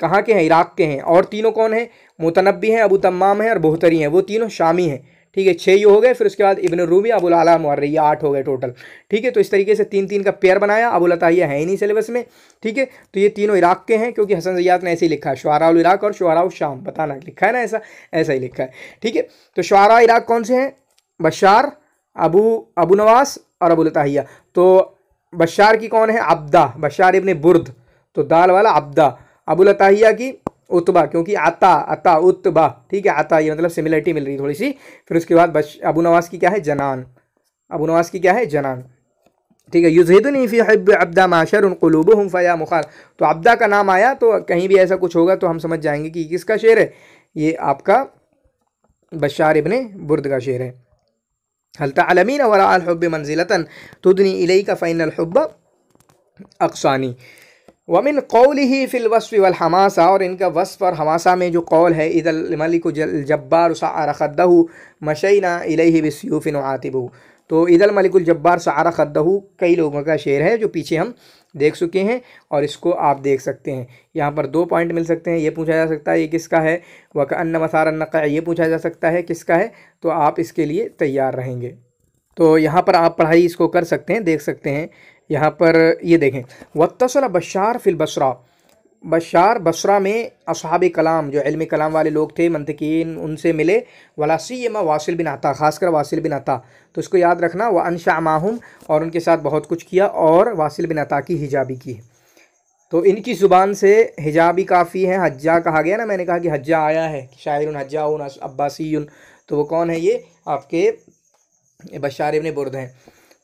कहाँ के हैं? इराक के हैं। और तीनों कौन हैं? मुतनब्बी हैं, अबू तम्माम हैं और बोहतरी हैं, वो तीनों शामी हैं। ठीक है, 6 ये हो गए। फिर उसके बाद इब्न रूमी, अबुल आला मुअर्री, ये 8 हो गए टोटल। ठीक है, तो इस तरीके से 3-3 का पेयर बनाया। अबुल अताहिया है ही नहीं सिलेबस में। ठीक है, तो ये तीनों इराक के हैं, क्योंकि हसन ज़ियात ने ऐसे ही लिखा है, शुआराउल इराक और शुआराउल शाम। बताना लिखा है ना, ऐसा ही लिखा है। ठीक है, तो शुआरा इराक कौन से हैं? बशार, अबू नवास और अबुल अताहिया। तो बशार की कौन है? अब्दा, बशार इब्न बुर्द, तो दाल वाला अब्दा। अबुल अताहिया की उतबा, क्योंकि अता उतबा। ठीक है, अता, ये मतलब सिमिलरिटी मिल रही थोड़ी सी। फिर उसके बाद अबू नवास की क्या है? जनान। अबू नवास की क्या है? जनान। ठीक है, युज़हिदुनी फ़ी हिब्ब अब्दा माशरुन क़ुलूबुहुम फ़या मुखाल। तो अब्दा का नाम आया तो कहीं भी ऐसा कुछ होगा तो हम समझ जाएंगे कि किसका शेर है? ये आपका बशार इब्न बुर्द का शेर है। हल तअलमीन वरा अल हुब्ब मंजिलतन तुदनी इलैका फ़इन्नल हुब्ब अक़सानी वमिन क़ौलिही फ़िल वस्फ़ि वल हमासा। और इनका वस्फ़ और हमासा में जो कौल है, इदल मलिकु जब्बार सअर ख़द्दहु मशैना इलैहि बिस्यूफ़िन आतिबहु। तो इदल मलिकुल जब्बार सअर ख़द्दहु कई लोगों का शेर है जो पीछे हम देख चुके हैं, और इसको आप देख सकते हैं। यहाँ पर 2 पॉइंट मिल सकते हैं। ये पूछा जा सकता है ये किसका है? वकअन्न मसारन नक़अ, ये पूछा जा सकता है किसका है? तो आप इसके लिए तैयार रहेंगे। तो यहाँ पर आप पढ़ाई इसको कर सकते हैं, देख सकते हैं। यहाँ पर ये देखें, वत्तसल बशार फिल बसरा, बशार बसरा में असहाब कलाम, जो इल्म कलाम वाले लोग थे, मंतिकीन, उनसे मिले। वला सियमा वासिल बिन अता, खासकर वासिल बिन अता। तो इसको याद रखना, व अनशा माहुम, और उनके साथ बहुत कुछ किया, और वासिल बिन अता की हिजाबी की है। तो इनकी ज़ुबान से हिजाबी काफ़ी है। हज्जा कहा गया ना, मैंने कहा कि हज्जा आया है, शायरुन हज्जाउन अब्बासीयुन, तो वो कौन है? ये आपके बशार इब्न बुर्द हैं।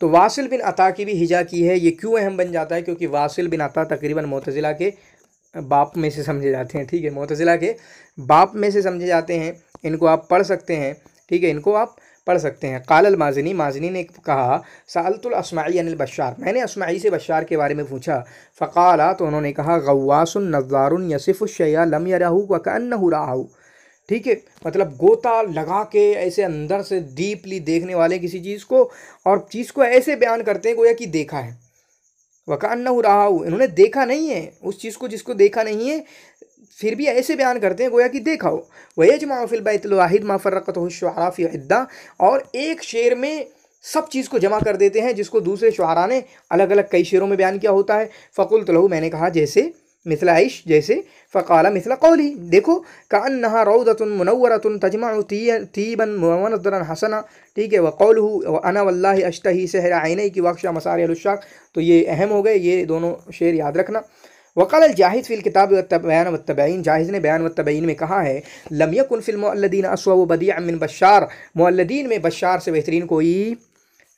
तो वासिल बिन अता की भी हिजा की है। ये क्यों अहम बन जाता है? क्योंकि वासिल बिन अता तकरीबन मुअतज़िला के बाप में से समझे जाते हैं। ठीक है, मुअतज़िला के बाप में से समझे जाते हैं। इनको आप पढ़ सकते हैं। ठीक है, इनको आप पढ़ सकते हैं। क़ालल माज़िनी, माज़िनी ने कहा सअलतुल अस्माई अनिल बशार, मैंने अस्माई से बशार के बारे में पूछा। फ़क़ाला, तो उन्होंने कहा गव्वासुन नज़्ज़ारुन यसिफ़ु शैया लम यरहु व कअन्नहु रआहु। ठीक है, मतलब गोता लगा के ऐसे अंदर से डीपली देखने वाले किसी चीज़ को, और चीज़ को ऐसे बयान करते हैं गोया कि देखा है। वकान्नहु रआहु, इन्होंने देखा नहीं है उस चीज़ को जिसको देखा नहीं है, फिर भी ऐसे बयान करते हैं गोया कि देखा हो। वयजमअ फ़िल बैतिल वाहिद मा फ़र्रक़तहु शुअरा फ़ी इद्दा, और एक शेर में सब चीज़ को जमा कर देते हैं जिसको दूसरे शुअरा ने अलग अलग कई शेरों में बयान किया होता है। फ़क़ुल्तु लहू, मैंने कहा जैसे, मिथला आइश, जैसे। फ़क़ाला मिथला क़ौली, देखो, कअन्नहा रौदतुन मुनव्वरतुन तजमअु तीबन वमनज़रन हसना। ठीक है, व क़ौलुहु व अना वल्लाहि अश्तही सहरा ऐनैकि वअख़शा मसारिअल उश्शाक़। तो ये अहम हो गए, ये दोनों शेर याद रखना। वक़ाल जाहिज़ फ़िल किताब बयान व तबयीन, जाहिज़ ने बयान व तबयीन में कहा है लम यकुन फ़िल मुअल्लदीन अस्वा व बदीअ मिन बशार, मुअल्लदीन में बशार से बेहतरीन कोई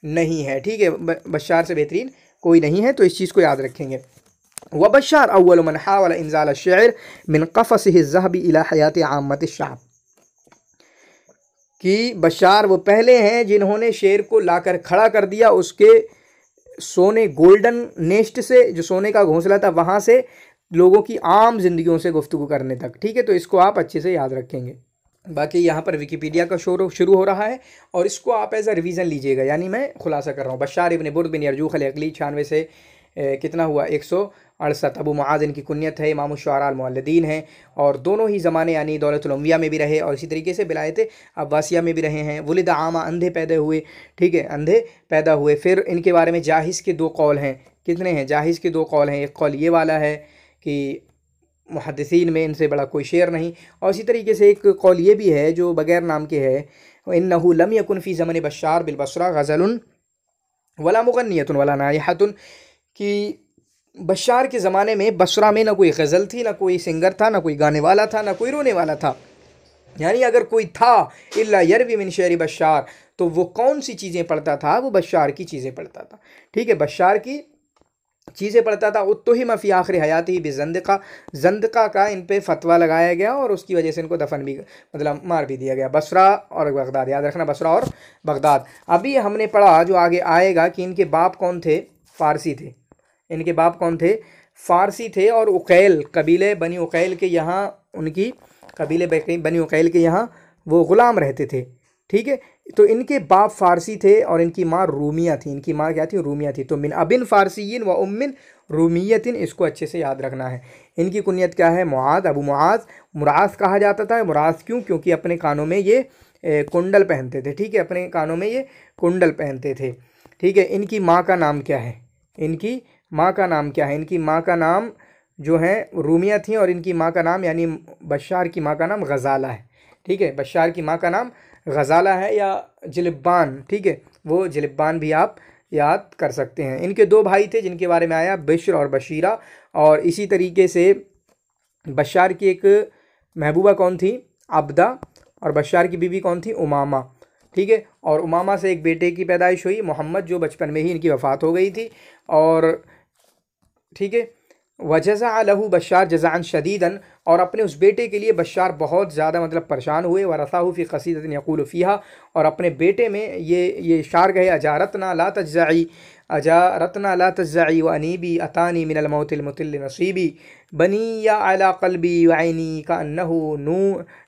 नहीं है। ठीक है, बशार से बेहतरीन कोई नहीं है, तो इस चीज़ को याद रखेंगे। व बशार अव्वल मन हावल इंज़ाल अश्शिअर मिन क़फ़सिहि ज़हबी इला हयात आम्मति शाब, कि बशार वो पहले हैं जिन्होंने शेर को लाकर खड़ा कर दिया उसके सोने गोल्डन नेस्ट से, जो सोने का घोंसला था, वहाँ से लोगों की आम जिंदगियों से गुफ्तगू करने तक। ठीक है, तो इसको आप अच्छे से याद रखेंगे। बाकी यहाँ पर विकिपीडिया का शुरू हो रहा है, और इसको आप एज अ रिवीजन लीजिएगा, यानी मैं खुलासा कर रहा हूँ। बशार इब्न बुर्द बिन यरजूख अल-अक़ली 96 से कितना हुआ? 168। अबू मुआज़ इनकी कुन्यत है, इमाम शुअरा अल मुअल्लदीन हैं, और दोनों ही ज़माने यानी दौलतुल उम्विया में भी रहे, और इसी तरीके से बिलायत अब्बासिया में भी रहे हैं। वुलिद आमा, अंधे पैदा हुए। ठीक है, अंधे पैदा हुए। फिर इनके बारे में जाहिज़ के 2 कौल हैं, कितने हैं? जाहिज़ के 2 कौल हैं। एक कौल ये वाला है कि मुहद्दिसीन में इनसे बड़ा कोई शेर नहीं, और इसी तरीके से एक कौल ये भी है जो बगैर नाम के है, इन्नहु लम यकुन फ़ी ज़मन बश्शार बिल बसरा गज़लुन वला मुग़न्नियतुन वला नाइहतुन, कि बश्शार के ज़माने में बसरा में ना कोई गज़ल थी, ना कोई सिंगर था, ना कोई गाने वाला था, ना कोई रोने वाला था। यानी अगर कोई था इल्ला यरवी मिन शेरी बश्शार, तो वो कौन सी चीज़ें पढ़ता था? वो बश्शार की चीज़ें पढ़ता था। ठीक है, बश्शार की चीज़ें पढ़ता था। उत्तुहिम फ़ी आखिर हयाती बिज़ंदक़ा, ज़ंदक़ा का इन पे फतवा लगाया गया और उसकी वजह से इनको दफन भी, मतलब मार भी दिया गया। बसरा और बगदाद, याद रखना, बसरा और बगदाद। अभी हमने पढ़ा जो आगे आएगा कि इनके बाप कौन थे? फ़ारसी थे। इनके बाप कौन थे? फ़ारसी थे। और उकैल, कबीले बनी उकैल के यहाँ, उनकी कबीले बनी उकैल के यहाँ वो ग़ुलाम रहते थे। ठीक है, तो इनके बाप फ़ारसी थे और इनकी माँ रूमिया थी। इनकी माँ क्या थी? रूमिया थी। तो मिन अबिन फ़ारसीन व उम्मिन रूमियतिन, इसको अच्छे से याद रखना है। इनकी कुनियत क्या है? मुआद, अबू मुआज। मुरास कहा जाता था। मुरास क्यों? क्योंकि अपने कानों में ये कुंडल पहनते थे। ठीक है, अपने कानों में ये कुंडल पहनते थे। ठीक है, इनकी माँ का नाम क्या है? इनकी माँ का नाम क्या है? इनकी माँ का नाम जो है रूमिया थी, और इनकी माँ का नाम, यानी बश्शार की माँ का नाम गज़ाला है। ठीक है, बश्शार की माँ का नाम गज़ाला है या जिलिब्बान। ठीक है, वो जिलिब्बान भी आप याद कर सकते हैं। इनके 2 भाई थे जिनके बारे में आया, बिश्र और बशीरा। और इसी तरीके से बश्शार की एक महबूबा कौन थी? अब्दा। और बश्शार की बीवी कौन थी? उमामा। ठीक है, और उमामा से एक बेटे की पैदाइश हुई, मोहम्मद, जो बचपन में ही इनकी वफ़ात हो गई थी। और ठीक है, वजज़ा लहू बश्शार जज़ान शदीदन, और अपने उस बेटे के लिए बश्शार बहुत ज़्यादा मतलब परेशान हुए। वरसाहु फ़ी क़सीदतिन यक़ूलु फ़ीहा, और अपने बेटे में ये शार गए, अजारतना ला तज्ज़ई, अजारतना ला तज्ज़ई व अनीबी अतानी मिनल मौतिल मुतिल नसीबी बनी या अला क़ल्बी वैनी का अन्नहु नू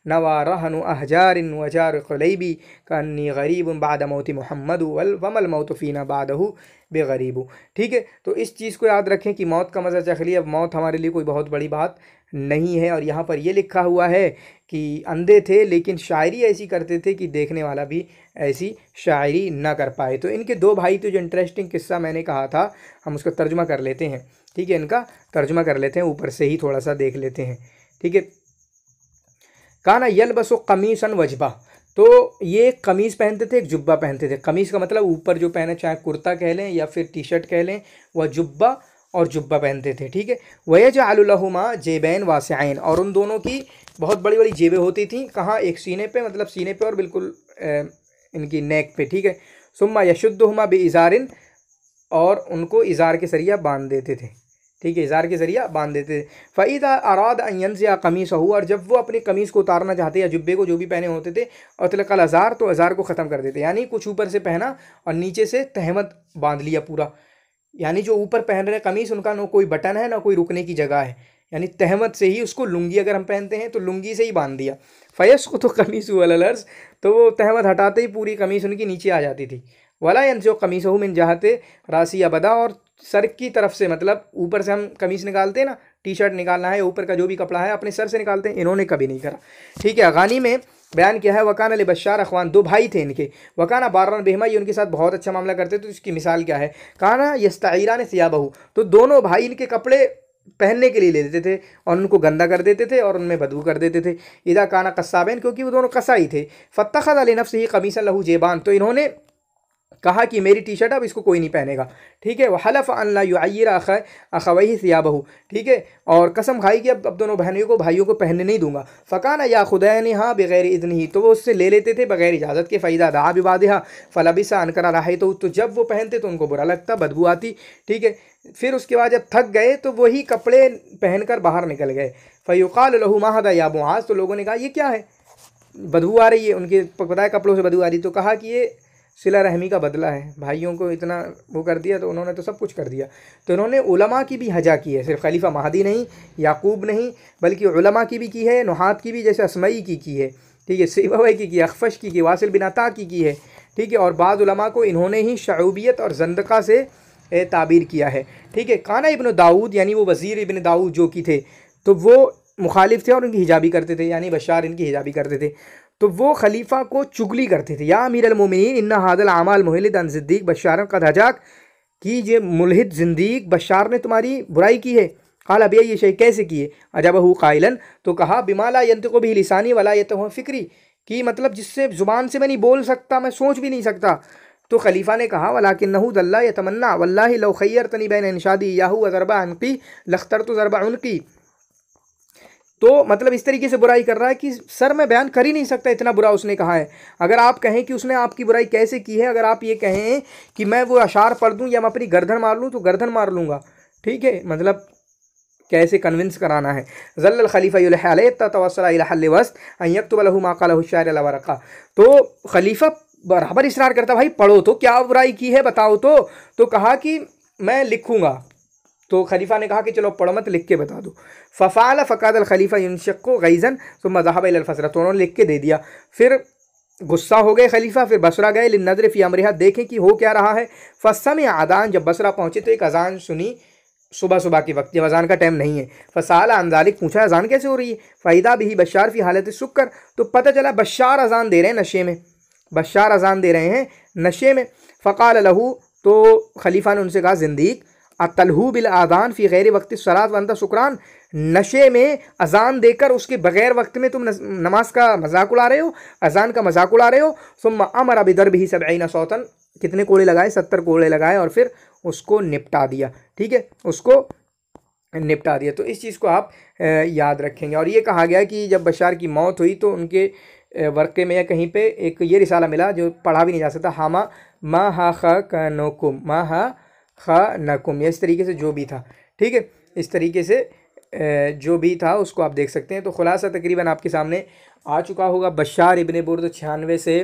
नवा रहनु अहजारिन वजार क़लैबी का अन्नी गरीबुन बाद मौति मुहम्मद वमल मौत फ़ीना बादहु बेगरीबू। ठीक है, तो इस चीज़ को याद रखें कि मौत का मज़ा चख लिया। अब मौत हमारे लिए कोई बहुत बड़ी बात नहीं है। और यहाँ पर ये लिखा हुआ है कि अंधे थे लेकिन शायरी ऐसी करते थे कि देखने वाला भी ऐसी शायरी ना कर पाए। तो इनके 2 भाई थे। जो इंटरेस्टिंग किस्सा मैंने कहा था, हम उसका तर्जुमा कर लेते हैं। ठीक है, इनका तर्जुमा कर लेते हैं, ऊपर से ही थोड़ा सा देख लेते हैं। ठीक है, काना यलबसु कमीसन वजबा, तो ये कमीज़ पहनते थे, एक जुब्बा पहनते थे। कमीज़ का मतलब ऊपर जो पहने, चाहे कुर्ता कह लें या फिर टी शर्ट कह लें, वह जुब्बा और जुब्बा पहनते थे। ठीक है, वयजअलु लहुमा जेबैन वासिअैन, और उन दोनों की बहुत बड़ी बड़ी जेबें होती थी। कहाँ? एक सीने पे, मतलब सीने पे और बिल्कुल इनकी नेक पे। ठीक है, सुम्मा यशुद्दुहुमा बिइज़ारिन, और उनको इज़ार के ज़रिया बांध देते थे। ठीक है, इज़ार के ज़रिया बांध देते थे। फ़इज़ा अराद अन यंज़िअ क़मीसहु, और जब वो अपनी कमीज़ को उतारना चाहते या जुब्बे को, जो भी पहने होते थे, अतलक़ल अज़ार, तो अज़ार को ख़त्म कर देते। यानी कुछ ऊपर से पहना और नीचे से तहमत बांध लिया पूरा। यानी जो ऊपर पहन रहे कमीज़, उनका ना कोई बटन है ना कोई रुकने की जगह है, यानी तहमत से ही उसको, लुंगी अगर हम पहनते हैं तो लुंगी से ही बांध दिया। फ़यस्क़ुतु क़मीसुहु अलल अर्ज़, तो वो तहमत हटाते ही पूरी कमीज़ उनकी नीचे आ जाती थी। वला यंज़िअ क़मीसहु मिन जहति रासी अबदा, और सर की तरफ से, मतलब ऊपर से हम कमीज़ निकालते हैं ना, टी शर्ट निकालना है, ऊपर का जो भी कपड़ा है अपने सर से निकालते हैं, इन्होंने कभी नहीं करा। ठीक है, अगानी में बयान किया है, वकाना ले बश्शार अखवान, 2 भाई थे इनके, वकाना बारन बेहमा, ये उनके साथ बहुत अच्छा मामला करते थे। तो इसकी मिसाल क्या है? काना यस्तईरान सियाबहु, तो दोनों भाई इनके कपड़े पहनने के लिए ले देते थे और उनको गंदा कर देते थे और उनमें बदबू कर देते थे। इदा काना कस्साबैन, क्योंकि वो दोनों कसाई थे। फ़त्तख़ज़ लिनफ़्सिही क़मीसन लहू जेबान, तो इन्होंने कहा कि मेरी टी शर्ट अब इसको कोई नहीं पहनेगा। ठीक है, वह हलफ़ अन ला युअय्यिर अख़वैहि सियाबहु, ठीक है, और कसम खाई कि अब दोनों भाइयों को पहनने नहीं दूंगा। फ़काना याख़ुदैनिहा बिग़ैरि इज़्निही, तो वो उससे ले लेते थे बगैर इजाज़त के। फ़इज़ा दआ बिबादिहा फ़लबिसा अनकरा रहायतहु, तो जब वो पहनते तो उनको बुरा लगता, बदबू आती। ठीक है, फिर उसके बाद जब थक गए तो वही कपड़े पहनकर बाहर निकल गए। फ़युक़ाल लहू मा हाज़ा या मुआज़, तो लोगों ने कहा ये क्या है, बदबू आ रही है, उनके पता है कपड़ों से बदबू आ रही। तो कहा कि ये सिला रहमी का बदला है, भाइयों को इतना वो कर दिया तो उन्होंने तो सब कुछ कर दिया। तो इन्होंने उलमा की भी हजा की है, सिर्फ खलीफा महदी नहीं, याकूब नहीं, बल्कि उलमा की भी की है, नुहात की भी, जैसे असमई की है। ठीक है, सिबवई की अखफश की वासिल बिन अता की है। ठीक है, और बाज़ उलमा को इन्होंने ही शऊबियत और जंदका से ताबीर किया है। ठीक है, काना इब्न दाऊद, यानी वो वज़ीर इब्न दाऊद जो की थे, तो वो मुखालिफ थे और उनकी हिजाबी करते थे, यानी बशार इनकी हिजाबी करते थे। तो वो खलीफा को चुगली करते थे, या अमीर अल मोमिनीन इन्ना हादल आमाल मुहलिद अन सिद्दीक बशारन कद हजाक, कि ये मुल्हिद जिंदीक बशार ने तुम्हारी बुराई की है। काला भैया ये शय कैसे किए? अजबहू काइलन, तो कहा बिमाला यंतिकु बिही लिसानी वला यतहु फिक्री, कि मतलब जिससे ज़ुबान से मैं नहीं बोल सकता, मैं सोच भी नहीं सकता। तो खलीफा ने कहा वलाकिन्नहु दल्ला यतमन्ना वल्लाहि लौ खय्यरतनी बैन इंशादी याहू व ज़रबा अनकी लख्तरतु ज़रबा उनकी। तो मतलब इस तरीके से बुराई कर रहा है कि सर मैं बयान कर ही नहीं सकता, इतना बुरा उसने कहा है। अगर आप कहें कि उसने आपकी बुराई कैसे की है, अगर आप ये कहें कि मैं वो अशार पढ़ दूँ या मैं अपनी गर्दन मार लूँ तो गर्दन मार लूँगा, ठीक है, मतलब कैसे कन्विंस कराना है। ज़ल्लल खलीफा युलहा अलैहि तवस्सला इला हल्ल वस्त अन यक्तुब लहू मा क़ालहु शायर अला वरक़ा। तो खलीफा बराबर इसरार करता, भाई पढ़ो तो, क्या बुराई की है बताओ तो कहा कि मैं लिखूँगा। तो खलीफा ने कहा कि चलो पढ़ो मत, लिख के बता दो। फ़फ़अल फ़क़ादल खलीफा युनशक़्क़ु गैज़न सुम्मा ज़हब इलल फ़सरा, तो उन्होंने लिख के दे दिया। फिर गुस्सा हो गए खलीफा, फिर बसरा गए लिन्नज़र फ़ी अमरिहा, देखें कि हो क्या रहा है। फ़समिअ अज़ान, जब बसरा पहुँचे तो एक अज़ान सुनी सुबह सुबह के वक्त, जब अज़ान का टाइम नहीं है। फ़साल अन ज़ालिक, पूछा अज़ान कैसे हो रही है। फ़इदा बिही बशार फ़ी हालत शुक्र, तो पता चला बशार अज़ान दे रहे हैं नशे में, बशार अज़ान दे रहे हैं नशे में। फ़क़ाल लहू, तो खलीफा ने उनसे कहा ज़िंदीक अतलहू बिल आज़ान फ़ी गैर वक्त सलात व अंता शुक्रान, नशे में अज़ान देकर उसके बगैर वक्त में तुम नमाज का मजाक उड़ा रहे हो, अज़ान का मजाक उड़ा रहे हो। सुम्मा अमर बिदरबिही सबईना सौतन, कितने कोड़े लगाए? 70 कोड़े लगाए, और फिर उसको निपटा दिया, ठीक है, उसको निपटा दिया। तो इस चीज़ को आप याद रखेंगे। और ये कहा गया कि जब बशार की मौत हुई तो उनके वर्क़े में या कहीं पे एक ये रिसाला मिला जो पढ़ा भी नहीं जा सकता, हामा मा हा ख क नकुम, मा हा ख नकुम, इस तरीके से जो भी था, ठीक है, इस तरीके से जो भी था उसको आप देख सकते हैं। तो खुलासा तकरीबन आपके सामने आ चुका होगा। बशार इब्ने बुर्द 96 से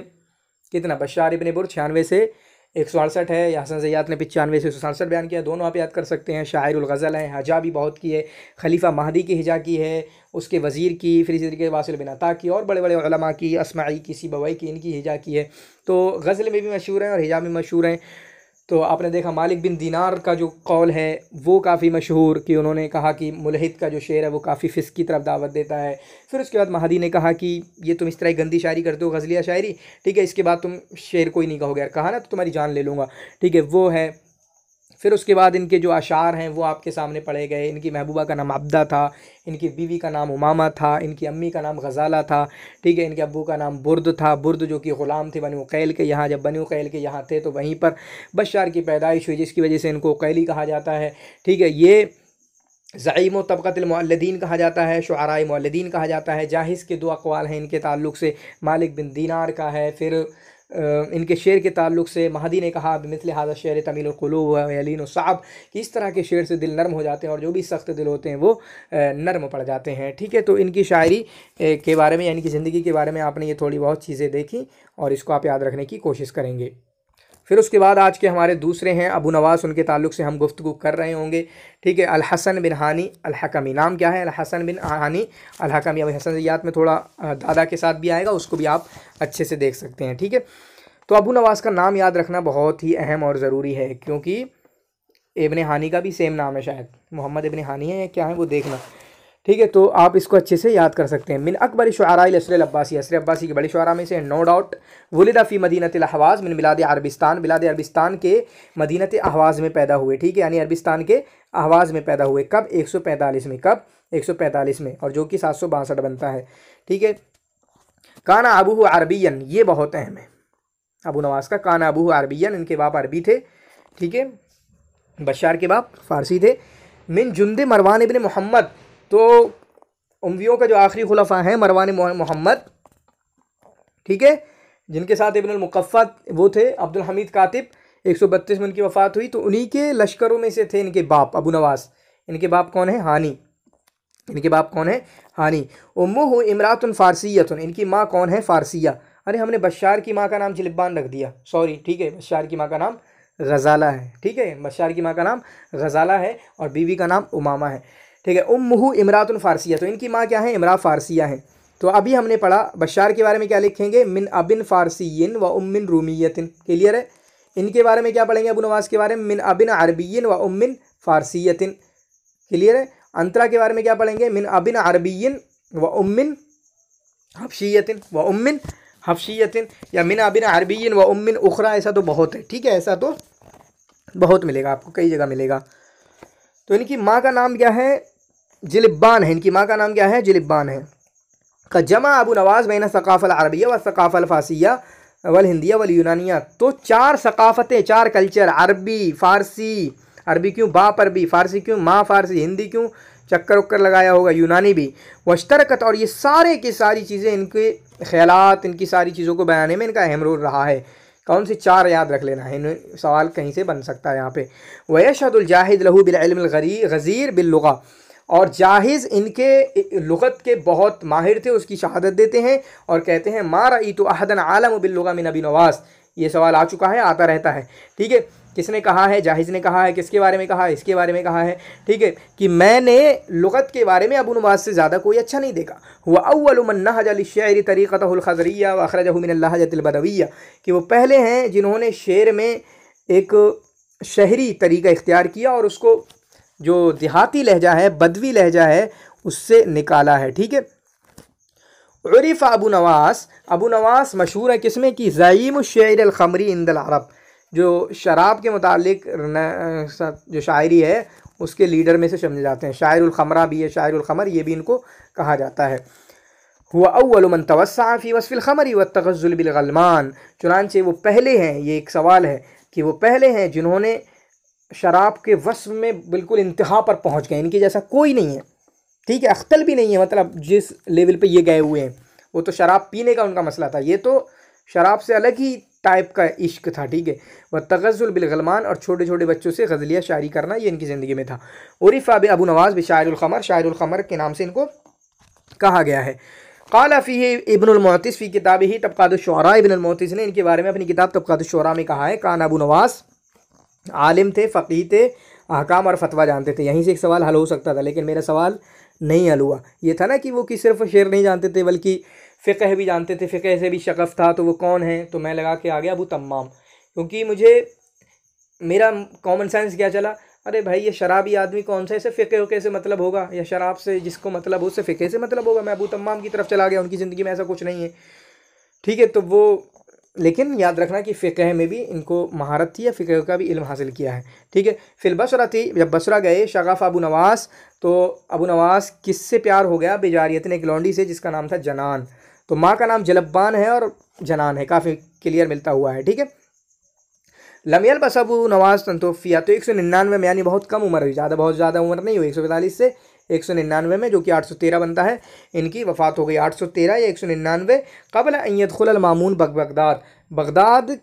कितना, बशार इब्ने बुर्द 96 से 168 है, या हसन ज़ैयात ने 95 से 167 बयान किया, दोनों आप याद कर सकते हैं। शायरुल गज़ल है, हजा भी बहुत की है, खलीफा महदी की हिजा की है, उसके वज़ीर की, फिर इसी तरीके वासिल बिन अता की, और बड़े बड़े उलमा की, अस्माई की, सिबवई की, इनकी हिजा की है। तो गज़ल में भी मशहूर हैं और हिजा में मशहूर हैं। तो आपने देखा मालिक बिन दीनार का जो कौल है वो काफ़ी मशहूर, कि उन्होंने कहा कि मुल्हिद का जो शेर है वो काफ़ी फ़िस्क की तरफ दावत देता है। फिर उसके बाद महदी ने कहा कि ये तुम इस तरह गंदी शायरी करते हो, गज़लिया शायरी, ठीक है, इसके बाद तुम शेर कोई नहीं कहोगे, यार कहा ना तो तुम्हारी जान ले लूँगा, ठीक है, वो है। फिर उसके बाद इनके जो अशार हैं वो आपके सामने पढ़े गए। इनकी महबूबा का नाम अब्दा था, इनकी बीवी का नाम उमामा था, इनकी अम्मी का नाम गज़ाला था, ठीक है, इनके अब्बू का नाम बुर्द था, बुर्द जो कि ग़ुलाम थे बनी उकैल के यहाँ। जब बनी उकैल के यहाँ थे तो वहीं पर बशार की पैदाइश हुई, जिसकी वजह से इनको उकैली कहा जाता है, ठीक है। ये ज़ईम तबक़तुल मुअल्लिदीन कहा जाता है, शुअराए मुअल्लिदीन कहा जाता है। जाहिज़ के 2 अक़वाल हैं इनके ताल्लुक़ से, मालिक बिन दीनार का है, फिर इनके शेर के ताल्लुक़ से महदी ने कहा बिमिस्ल हाज़ा शेर तमीलुल क़ुलूब व यलीनु सअब, कि इस तरह के शेर से दिल नरम हो जाते हैं और जो भी सख्त दिल होते हैं वो नरम पड़ जाते हैं, ठीक है। तो इनकी शायरी के बारे में, यानी कि ज़िंदगी के बारे में आपने ये थोड़ी बहुत चीज़ें देखी और इसको आप याद रखने की कोशिश करेंगे। फिर उसके बाद आज के हमारे दूसरे हैं अबू नवास, उनके ताल्लुक़ से हम गुफ्तगू कर रहे होंगे, ठीक है। अल हसन बिन हानी अल हकमी, नाम क्या है? अल हसन बिन हानी अल हकमी। अब हसन ज़ैयात में थोड़ा दादा के साथ भी आएगा, उसको भी आप अच्छे से देख सकते हैं, ठीक है। तो अबू नवास का नाम याद रखना बहुत ही अहम और ज़रूरी है, क्योंकि इब्ने हानी का भी सेम नाम है, शायद मोहम्मद इब्ने हानी है या क्या है वो देखना, ठीक है। तो आप इसको अच्छे से याद कर सकते हैं। मिन अकबर शुअराइल असर अब्बासी, असर अब्बासी के बड़े शुअरा में से, नो डाउट। वुलिदा फ़ी मदीनतिल अहवाज़ मिन बिलाद अरबिस्तान, बिलाद अरबिस्तान के मदीनत अहवाज़ में पैदा हुए, ठीक है, यानी अरबिस्तान के अहवाज़ में पैदा हुए। कब? 145 में। कब? 145 में, और जो कि 762 बनता है, ठीक है। काना अबूहु अरबियन, ये बहुत अहम है अबू नवास का। काना अबूहु अरबियन, इनके बाप अरबी थे, ठीक है, बशार के बाप फ़ारसी थे। मिन जुंद मरवान इब्न मोहम्मद, तो उम्वियों का जो आखिरी खुलफा हैं मरवान मोहम्मद, ठीक है, जिनके साथ इब्नुल मुक़फ़्फ़ा वो थे, अब्दुल हमीद कातिब, 132 में उनकी वफ़ात हुई। तो उन्हीं के लश्करों में से थे इनके बाप अबू नवास। इनके बाप कौन है? हानी। इनके बाप कौन है? हानी। उम्मुहु इमरातुन फ़ारसियतुन, इनकी माँ कौन है? फ़ारसिया। अरे हमने बशार की माँ का नाम जिलिब्बान रख दिया, सॉरी, ठीक है, बशार की माँ का नाम गज़ाला है, ठीक है, बशार की माँ का नाम गज़ाला है और बीवी का नाम उमामा है, ठीक है। उम्मुहु इमरातुन फ़ारसिया, तो इनकी माँ क्या है? इमरा फ़ारसिया है। तो अभी हमने पढ़ा बशार के बारे में क्या लिखेंगे? मिन अबिन फ़ारसियन व उम्मिन रूमियतिन, क्लियर है। इनके बारे में क्या पढ़ेंगे? अबू नवास के बारे में मिन अबिन अरबियन व उम्मिन फ़ारसियतिन, क्लियर है। अंतरा के बारे में क्या पढ़ेंगे? मिन अबिन अरबियन व उम्मिन हफ्शियतिन व उम्मिन हफ्शियतिन, या मिन अबिन अरबियन व उम्मिन उखरा, ऐसा तो बहुत है, ठीक है, ऐसा तो बहुत मिलेगा आपको, कई जगह मिलेगा। तो इनकी माँ का नाम क्या है? जिलिब्बान है। इनकी माँ का नाम क्या है? जिलिब्बान है। का जमा अबू नवाज बैन सकाफ़ल अरबिया व सकाफ़ल फ़ारसिया वल हिंदिया वल यूनानिया। तो 4 सकाफ़तें, 4 कल्चर, अरबी, फ़ारसी, अरबी क्यों बाप अरबी, फ़ारसी क्यों माँ फ़ारसी, हिंदी क्यों चक्कर उक्कर लगाया होगा, यूनानी भी, वश्तरकत, और ये सारे की सारी चीज़ें, इनके ख़यालात, इनकी सारी चीज़ों को बनाने में इनका अहम रोल रहा है। कौन सी 4 याद रख लेना है, सवाल कहीं से बन सकता है यहाँ पे। वयशहदुल जाहिद लहू बिल इल्म गज़ीर बिल लुग़ा, और जाहिज़ इनके लुग़त के बहुत माहिर थे, उसकी शहादत देते हैं और कहते हैं मा रअयतु अहदन आलम बिल लुग़ा मिन अबी नवास। ये सवाल आ चुका है, आता रहता है, ठीक है। किसने कहा है? जाहिज़ ने कहा है। किसके बारे में कहा है? इसके बारे में कहा है, ठीक है, कि मैंने लुग़त के बारे में अबू नवास से ज़्यादा कोई अच्छा नहीं देखा। हुआ अव्वलु मन नहज लिश्शिअरि तरीक़तहुल ख़ज़रिय्या व अख़रजहु मिनल लहजतिल बदविय्या, कि वो पहले हैं जिन्होंने शेर में एक शहरी तरीक़ा इख्तियार किया और उसको जो देहाती लहजा है, बदवी लहजा है, उससे निकाला है, ठीक है। उरिफ़ अबू नवास, अबू नवास मशहूर है किसमें? कि ज़ईमुश शेर अल ख़मरी इंदल अरब, जो शराब के मुतालिक जो शायरी है उसके लीडर में से समझे जाते हैं। शायरुल ख़मरा भी है, शायरुल ख़मर ये भी इनको कहा जाता है। हुआ अव्वलु मन तवस्सा फ़ी वस्फ़िल ख़मरी व तग़ज़्ज़ुल बिल ग़लमान, चुनांचे वो पहले हैं, ये एक सवाल है कि वो पहले हैं जिन्होंने शराब के वस्फ़ में बिल्कुल इंतहा पर पहुँच गए। इनके जैसा कोई नहीं है, ठीक है, अख्तल भी नहीं है, मतलब जिस लेवल पे ये गए हुए हैं। वो तो शराब पीने का उनका मसला था, ये तो शराब से अलग ही टाइप का इश्क था, ठीक है। वह तग़ज़्ज़ुल बिल ग़लमान, और छोटे छोटे बच्चों से गज़लिया शायरी करना, ये इनकी ज़िंदगी में था। उरिफ़ा बि अबू नवास बि शायरुल ख़मर, शायरुल ख़मर के नाम से इनको कहा गया है। क़ाल फ़ीही इब्नुल मुअत्तिस फ़ी किताबिही तबक़ातुश शुअरा, इब्नुल मुअत्तिस ने इनके बारे में अपनी किताब तबक़ातुश शुअरा में कहा है, कान अबू नवास आलिम थे, फ़क़ीह थे, अहकाम और फतवा जानते थे। यहीं से एक सवाल हल हो सकता था, लेकिन मेरा सवाल नहीं हल हुआ। ये था ना कि वो कि सिर्फ शेर नहीं जानते थे बल्कि फ़िक़ह भी जानते थे, फ़िक़ह से भी शग़फ़ था। तो वो कौन है? तो मैं लगा के आ गया अबू तम्माम, क्योंकि मुझे मेरा कॉमन सेंस क्या चला, अरे भाई ये शराबी आदमी कौन सा, इसे फ़िक़ह कैसे मतलब होगा, या शराब से जिसको मतलब हो उससे फ़िक़ह से मतलब होगा। मैं अबू तम्माम की तरफ चला गया, उनकी ज़िंदगी में ऐसा कुछ नहीं है, ठीक है। तो वो, लेकिन याद रखना कि फ़िक़ह में भी इनको महारत थी, या फ़िक़ह का भी इल्म हासिल किया है, ठीक है। फिल बसरा थी, जब बसरा गए, शग़फ़ अबू नवास, तो अबू नवास किससे प्यार हो गया? बेजारियतिन, एक लौंडी से जिसका नाम था जनान। तो माँ का नाम जलब्बान है और जनान है, काफ़ी क्लियर मिलता हुआ है, ठीक है। लम यल्बस अबू नवास तंतोफ़िया, तो 199 में, यानी बहुत कम उम्र हुई, बहुत ज़्यादा उम्र नहीं हुई, 145 से 199 में, जो कि 813 बनता है, इनकी वफ़ात हो गई। 813 या 199 क़ब्ल अन यदख़ुल मामून बगदाद, बगदाद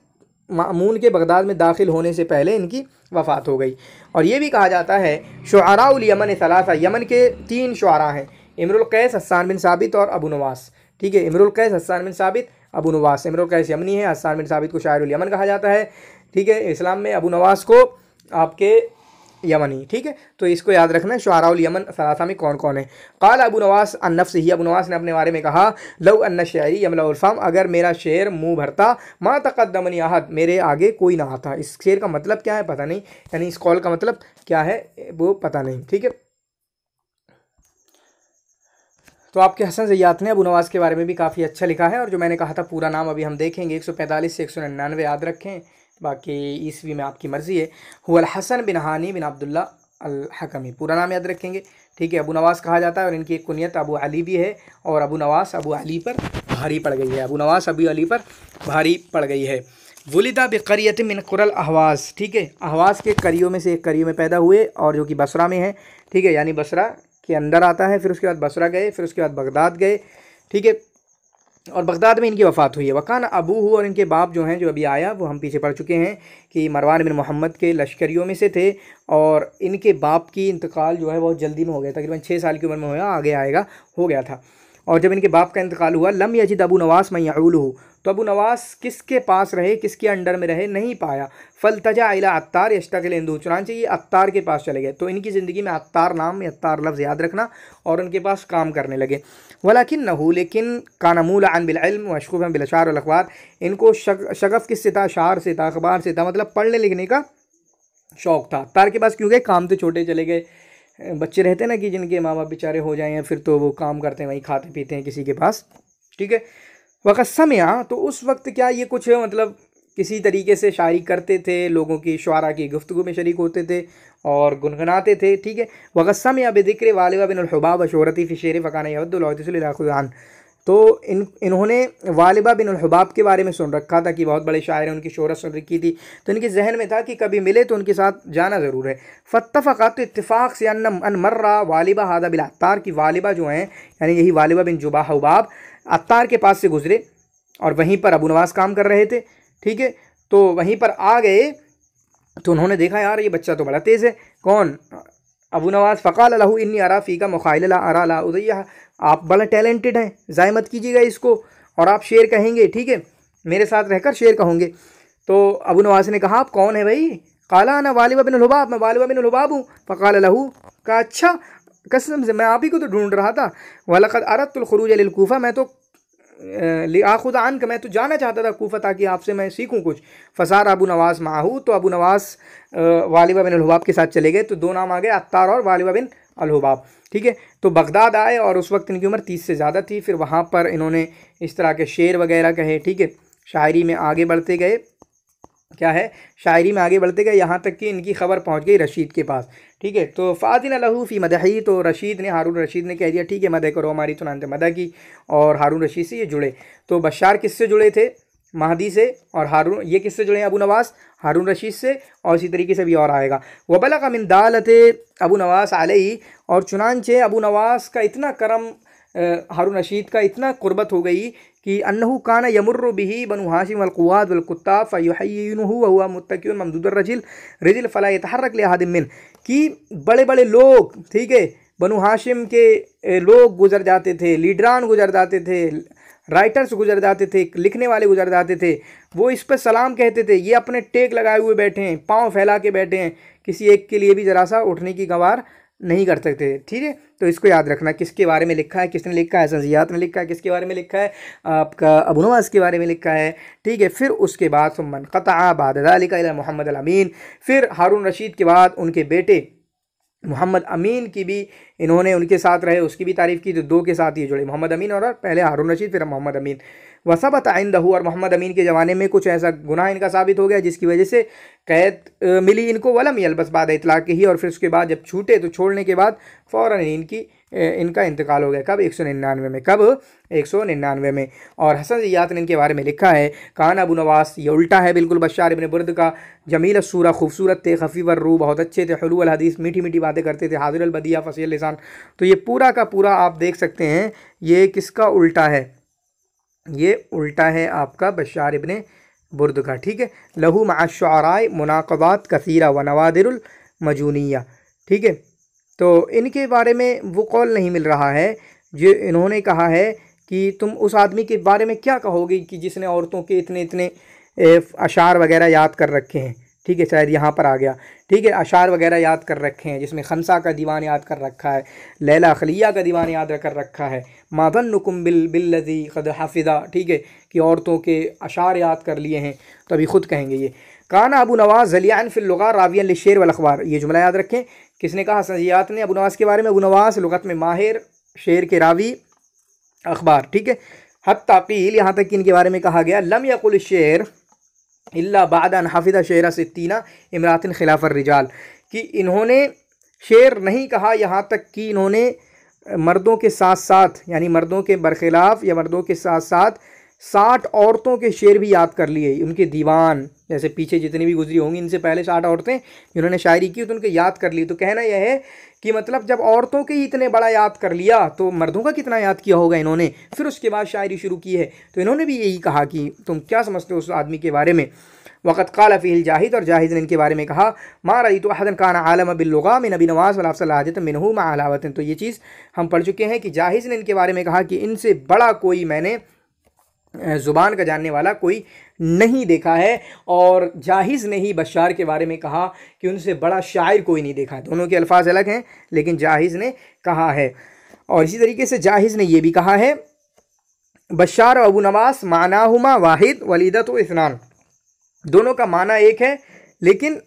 मामून के बगदाद में दाखिल होने से पहले इनकी वफ़ात हो गई। और ये भी कहा जाता है शुअराउल यमन सलासा, यमन के 3 शुअरा हैं, इम्रुल कैस, हस्सान बिन साबित और अबू नवास, ठीक है। इम्रुल कैस, हस्सान बिन साबित, अबू नवास। इम्रुल कैस यमनी है, हस्सान बिन साबित को शायरुल यमन कहा जाता है, ठीक है, इस्लाम में। अबू नवास को आपके यमनी, ठीक है। तो इसको याद रखना है, शुअराउल यमन सलासा में कौन कौन है। क़ाल अबू नवास अन नफ्सिही, अबू नवास ने अपने बारे में कहा, लौ अन्न शेरी यमलउल फ़म, अगर मेरा शेर मुँह भरता, मा तक़द्दमनी अहद, मेरे आगे कोई ना आता। इस शेर का मतलब क्या है पता नहीं, यानी इस कॉल का मतलब क्या है वो पता नहीं, ठीक है। तो आपके हसन ज़ियात ने अबू नवास के बारे में भी काफ़ी अच्छा लिखा है, और जो मैंने कहा था पूरा नाम अभी हम देखेंगे, 145 से 199 याद रखें, बाकी ईस्वी में आपकी मर्ज़ी है। हुवल हसन बिन हानी बिन अब्दुल्ला अल हकमी, पूरा नाम याद रखेंगे, ठीक है। अबू नवास कहा जाता है, और इनकी एक कुनियत अबू अली भी है, और अबू नवास अबू अली पर भारी पड़ गई है, अबू नवास अबू अली पर भारी पड़ गई है। वुलिदा बिक़रियत मिन क़ुरल अहवाज़, ठीक है, अहवाज़ के करियों में से एक करियों में पैदा हुए, और जो कि बसरा में है, ठीक है, यानी बसरा के अंदर आता है। फिर उसके बाद बसरा गए, फिर उसके बाद बगदाद गए, ठीक है, और बगदाद में इनकी वफ़ात हुई है। वकान अबू, और इनके बाप जो हैं, जो अभी आया वो हम पीछे पढ़ चुके हैं कि मरवान बिन मोहम्मद के लश्करियों में से थे, और इनके बाप की इंतकाल जो है बहुत जल्दी में हो गया, तकरीबन 6 साल की उम्र में होया, आगे आएगा, हो गया था। और जब इनके बाप का इंतकाल हुआ, लम यजिद अबू नवास मैं यऊलुहु, तो अबू नवास किसके पास रहे, किसके अंडर में रहे, नहीं पाया। फलतजा इला अत्तार यश्तगिल इंदु, चुनांचे ये अत्तार के पास चले गए। तो इनकी ज़िंदगी में अत्तार नाम, अत्तार लफ्ज़ याद रखना, और उनके पास काम करने लगे। वलाकिन्नहु, लेकिन कान मूलअन बिल इल्म मशगूफ़न बिल अशआर वल अख़बार, इनको शगफ़ किससे था? अशआर से था, अखबार से था, मतलब पढ़ने लिखने का शौक़ था। अत्तार के पास क्यों गए? काम तो छोटे चले गए, बच्चे रहते हैं ना कि जिनके माँ बाप बेचारे हो जाएं, फिर तो वो काम करते हैं, वहीं खाते पीते हैं किसी के पास, ठीक है। वक़त समया, तो उस वक्त क्या ये कुछ मतलब किसी तरीके से शायरी करते थे, लोगों की शुआरा की गुफ्तगू में शरीक होते थे और गुनगुनाते थे। ठीक है, वगस्सम या बेदिक्र वालिबा बिन हुबाब शोहरती फ़ी शेर फ़कान यवद्दुल। तो इन्होंने वालिबा बिन हुबाब के बारे में सुन रखा था कि बहुत बड़े शायर हैं, उनकी शोहरत सुन रखी थी, तो इनके जहन में था कि कभी मिले तो उनके साथ जाना ज़रूर है। फ़त्तफ़क़ा, तो इत्तिफ़ाक़ से अन मर्रा वालिबा हादा बिल अत्तार की वालिबा जो हैं यानी यही वालिबा बिन हुबाब अत्तार के पास से गुजरे और वहीं पर अबू नवास काम कर रहे थे। ठीक है, तो वहीं पर आ गए तो उन्होंने देखा यार ये बच्चा तो बड़ा तेज़ है। कौन? अबू नवास। फ़क़ाल लहू इन्नी अरा फ़ीका मुख़ाइला अरा ला उदैया, आप बड़ा टैलेंटेड हैं, ज़ाय मत कीजिएगा इसको और आप शेर कहेंगे। ठीक है, मेरे साथ रहकर शेर कहोगे। तो अबू नवास ने कहा आप कौन है भाई? क़ाला अना वालिबा बिन हुबाब, मैं वालिबा बिन हुबाब हूँ। फ़क़ाल लहू, कहा अच्छा कसम से मैं आप ही को तो ढूंढ रहा था। वलक़द अरदतुल ख़ुरूज लिल कूफ़ा, मैं तो लिआख़ुज़ अन्क, मैं तो जाना चाहता था कूफा ताकि आपसे मैं सीखूं कुछ। फ़सार अबू नवास माहू, तो अबू नवास वालिबा बिन हुबाब के साथ चले गए। तो दो नाम आ गए, अत्तार और वालिबा बिन हुबाब। ठीक है, तो बगदाद आए और उस वक्त इनकी उम्र 30 से ज़्यादा थी। फिर वहाँ पर इन्होंने इस तरह के शेर वगैरह कहे। ठीक है, शायरी में आगे बढ़ते गए, क्या है, शायरी में आगे बढ़ते गए यहाँ तक कि इनकी खबर पहुँच गई रशीद के पास। ठीक है, तो फ़ादिन लहू फ़ी मदही, तो रशीद ने, हारून रशीद ने कह दिया ठीक है मदह करो हमारी। तो उन्होंने मदह की और हारून रशीद से ये जुड़े। तो बशार किससे जुड़े थे? महदी से। और हारून, ये किससे जुड़े हैं? अबू नवास हारून रशीद से। और इसी तरीके से भी और आएगा। वबलग़ मिन दालते अबू नवास अलैहि, और चुनांचे अबू नवास का इतना करम हारून रशीद का इतना कुर्बत हो गई कि अन्नहु काना यमुर्रु बिही बनु हाशिम वल कुव्वात वल कुत्ताब फयुहय्यिनुहु व हुवा मुत्तकिउन ममदूदुर रिजिल फला यतहर्रक लिअहदिन मिन, कि बड़े बड़े लोग, ठीक है, बनु हाशिम के लोग गुजर जाते थे, लीडरान गुजर जाते थे, राइटर्स गुजर जाते थे, लिखने वाले गुजर जाते थे, वो इस पर सलाम कहते थे। ये अपने टेक लगाए हुए बैठे हैं, पाँव फैला के बैठे हैं, किसी एक के लिए भी ज़रा सा उठने की गवार नहीं कर सकते। ठीक है, तो इसको याद रखना। किसके बारे में लिखा है, किसने लिखा है? ज़ियात ने लिखा है। किसके बारे में लिखा है? आपका अबू नवास के बारे में लिखा है। ठीक है, फिर उसके बाद सुम्मन क़तअ बाद ज़ालिका इला मोहम्मद अमीन, फिर हारून रशीद के बाद उनके बेटे मोहम्मद अमीन की भी इन्होंने उनके साथ रहे, उसकी भी तारीफ़ की। तो दो के साथ ये जुड़े, मोहम्मद अमीन और पहले हारून रशीद फिर मोहम्मद अमीन। वसबत इंदहू, और मोहम्मद अमीन के ज़माने में कुछ ऐसा गुनाह इनका साबित हो गया जिसकी वजह से कैद मिली इनको। वलम यलबस बाद इतलाक़ ही, और फिर उसके बाद जब छूटे तो छोड़ने के बाद फ़ौरन इनका इंतकाल हो गया। कब? 199 में। कब? 199 में। और हसन ज़ियात ने इनके बारे में लिखा है, कान अबू नवास, ये उल्टा है बिल्कुल बशार इब्न बुर्द का। जमील सूरा, खूबसूरत थे, खफ़ीफ़ रू, बहुत अच्छे थे, हुलू अल हदीस, मीठी मीठी बातें करते थे, हाज़िर अल बदिया, फ़सीह लिसान। तो ये पूरा का पूरा आप देख सकते हैं ये किसका उल्टा है? ये उल्टा है आपका बशार इब्न बुर्द का। ठीक है, लहू मअश्शुअराए मुनाक़बात कसीरा व नवादिरुल मजूनिया। ठीक है, तो इनके बारे में वो कौल नहीं मिल रहा है जो इन्होंने कहा है कि तुम उस आदमी के बारे में क्या कहोगे कि जिसने औरतों के इतने इतने अशार वगैरह याद कर रखे हैं। ठीक है, शायद यहाँ पर आ गया। ठीक है, अशार वगैरह याद कर रखे हैं, जिसमें खंसा का दीवान याद कर रखा है, लैला खलिया का दीवान याद कर रखा है, मादन्नुकुम बिल्लज़ी क़द हफ़िज़ा। ठीक है, कि औरतों के अशार याद कर लिए हैं। तो अभी ख़ुद कहेंगे ये। काना अबू नवास ज़लियान फ़िल लुग़ा रावियन लिश्शेर वल अख़बार, ये जुमला याद रखें। किसने कहा? सजियात ने अबू नवास के बारे में। अबू नवास लुग़त में माहिर, शेर के रावी, अखबार। ठीक है, हत्ता क़ील, यहाँ तक कि इनके बारे में कहा गया, लम यक़ुल शेर इल्ला बाद अन हफ़िज़ शेरा सित्तीना इमरातिन खिलाफ़र रिजाल, कि इन्होंने शेर नहीं कहा यहाँ तक कि इन्होंने मर्दों के साथ साथ, यानी मर्दों के बरखिलाफ़ या मर्दों के साथ साथ 60 औरतों के शेर भी याद कर लिए। उनके दीवान, जैसे पीछे जितनी भी गुजरी होंगी, इनसे पहले 60 औरतें जिन्होंने शायरी की तो उनके याद कर ली। तो कहना यह है कि मतलब जब औरतों के ही इतने बड़ा याद कर लिया तो मर्दों का कितना याद किया होगा इन्होंने। फिर उसके बाद शायरी शुरू की है। तो इन्होंने भी यही कहा कि तुम क्या समझते हो उस आदमी के बारे में। वक़्त क़ाल फ़ीहिल जाहिद, और जाहिद ने इनके बारे में कहा, मा रअयतु अहदन काना आलम बिल्लुग़ा मिन नबी नवाज़ वला अफ़ज़ल हाजतन मिनहु मा अलावतिन। तो ये चीज़ हम पढ़ चुके हैं कि जाहिद ने इनके बारे में कहा कि इनसे बड़ा कोई मैंने ज़ुबान का जानने वाला कोई नहीं देखा है। और जाहिज़ ने ही बशार के बारे में कहा कि उनसे बड़ा शायर कोई नहीं देखा। दोनों के अल्फाज अलग हैं लेकिन जाहिज़ ने कहा है। और इसी तरीके से जाहिज़ ने यह भी कहा है, बशार अबू नवास मानाहुमा वाहिद वलीदत व इस्नान, दोनों का माना एक है लेकिन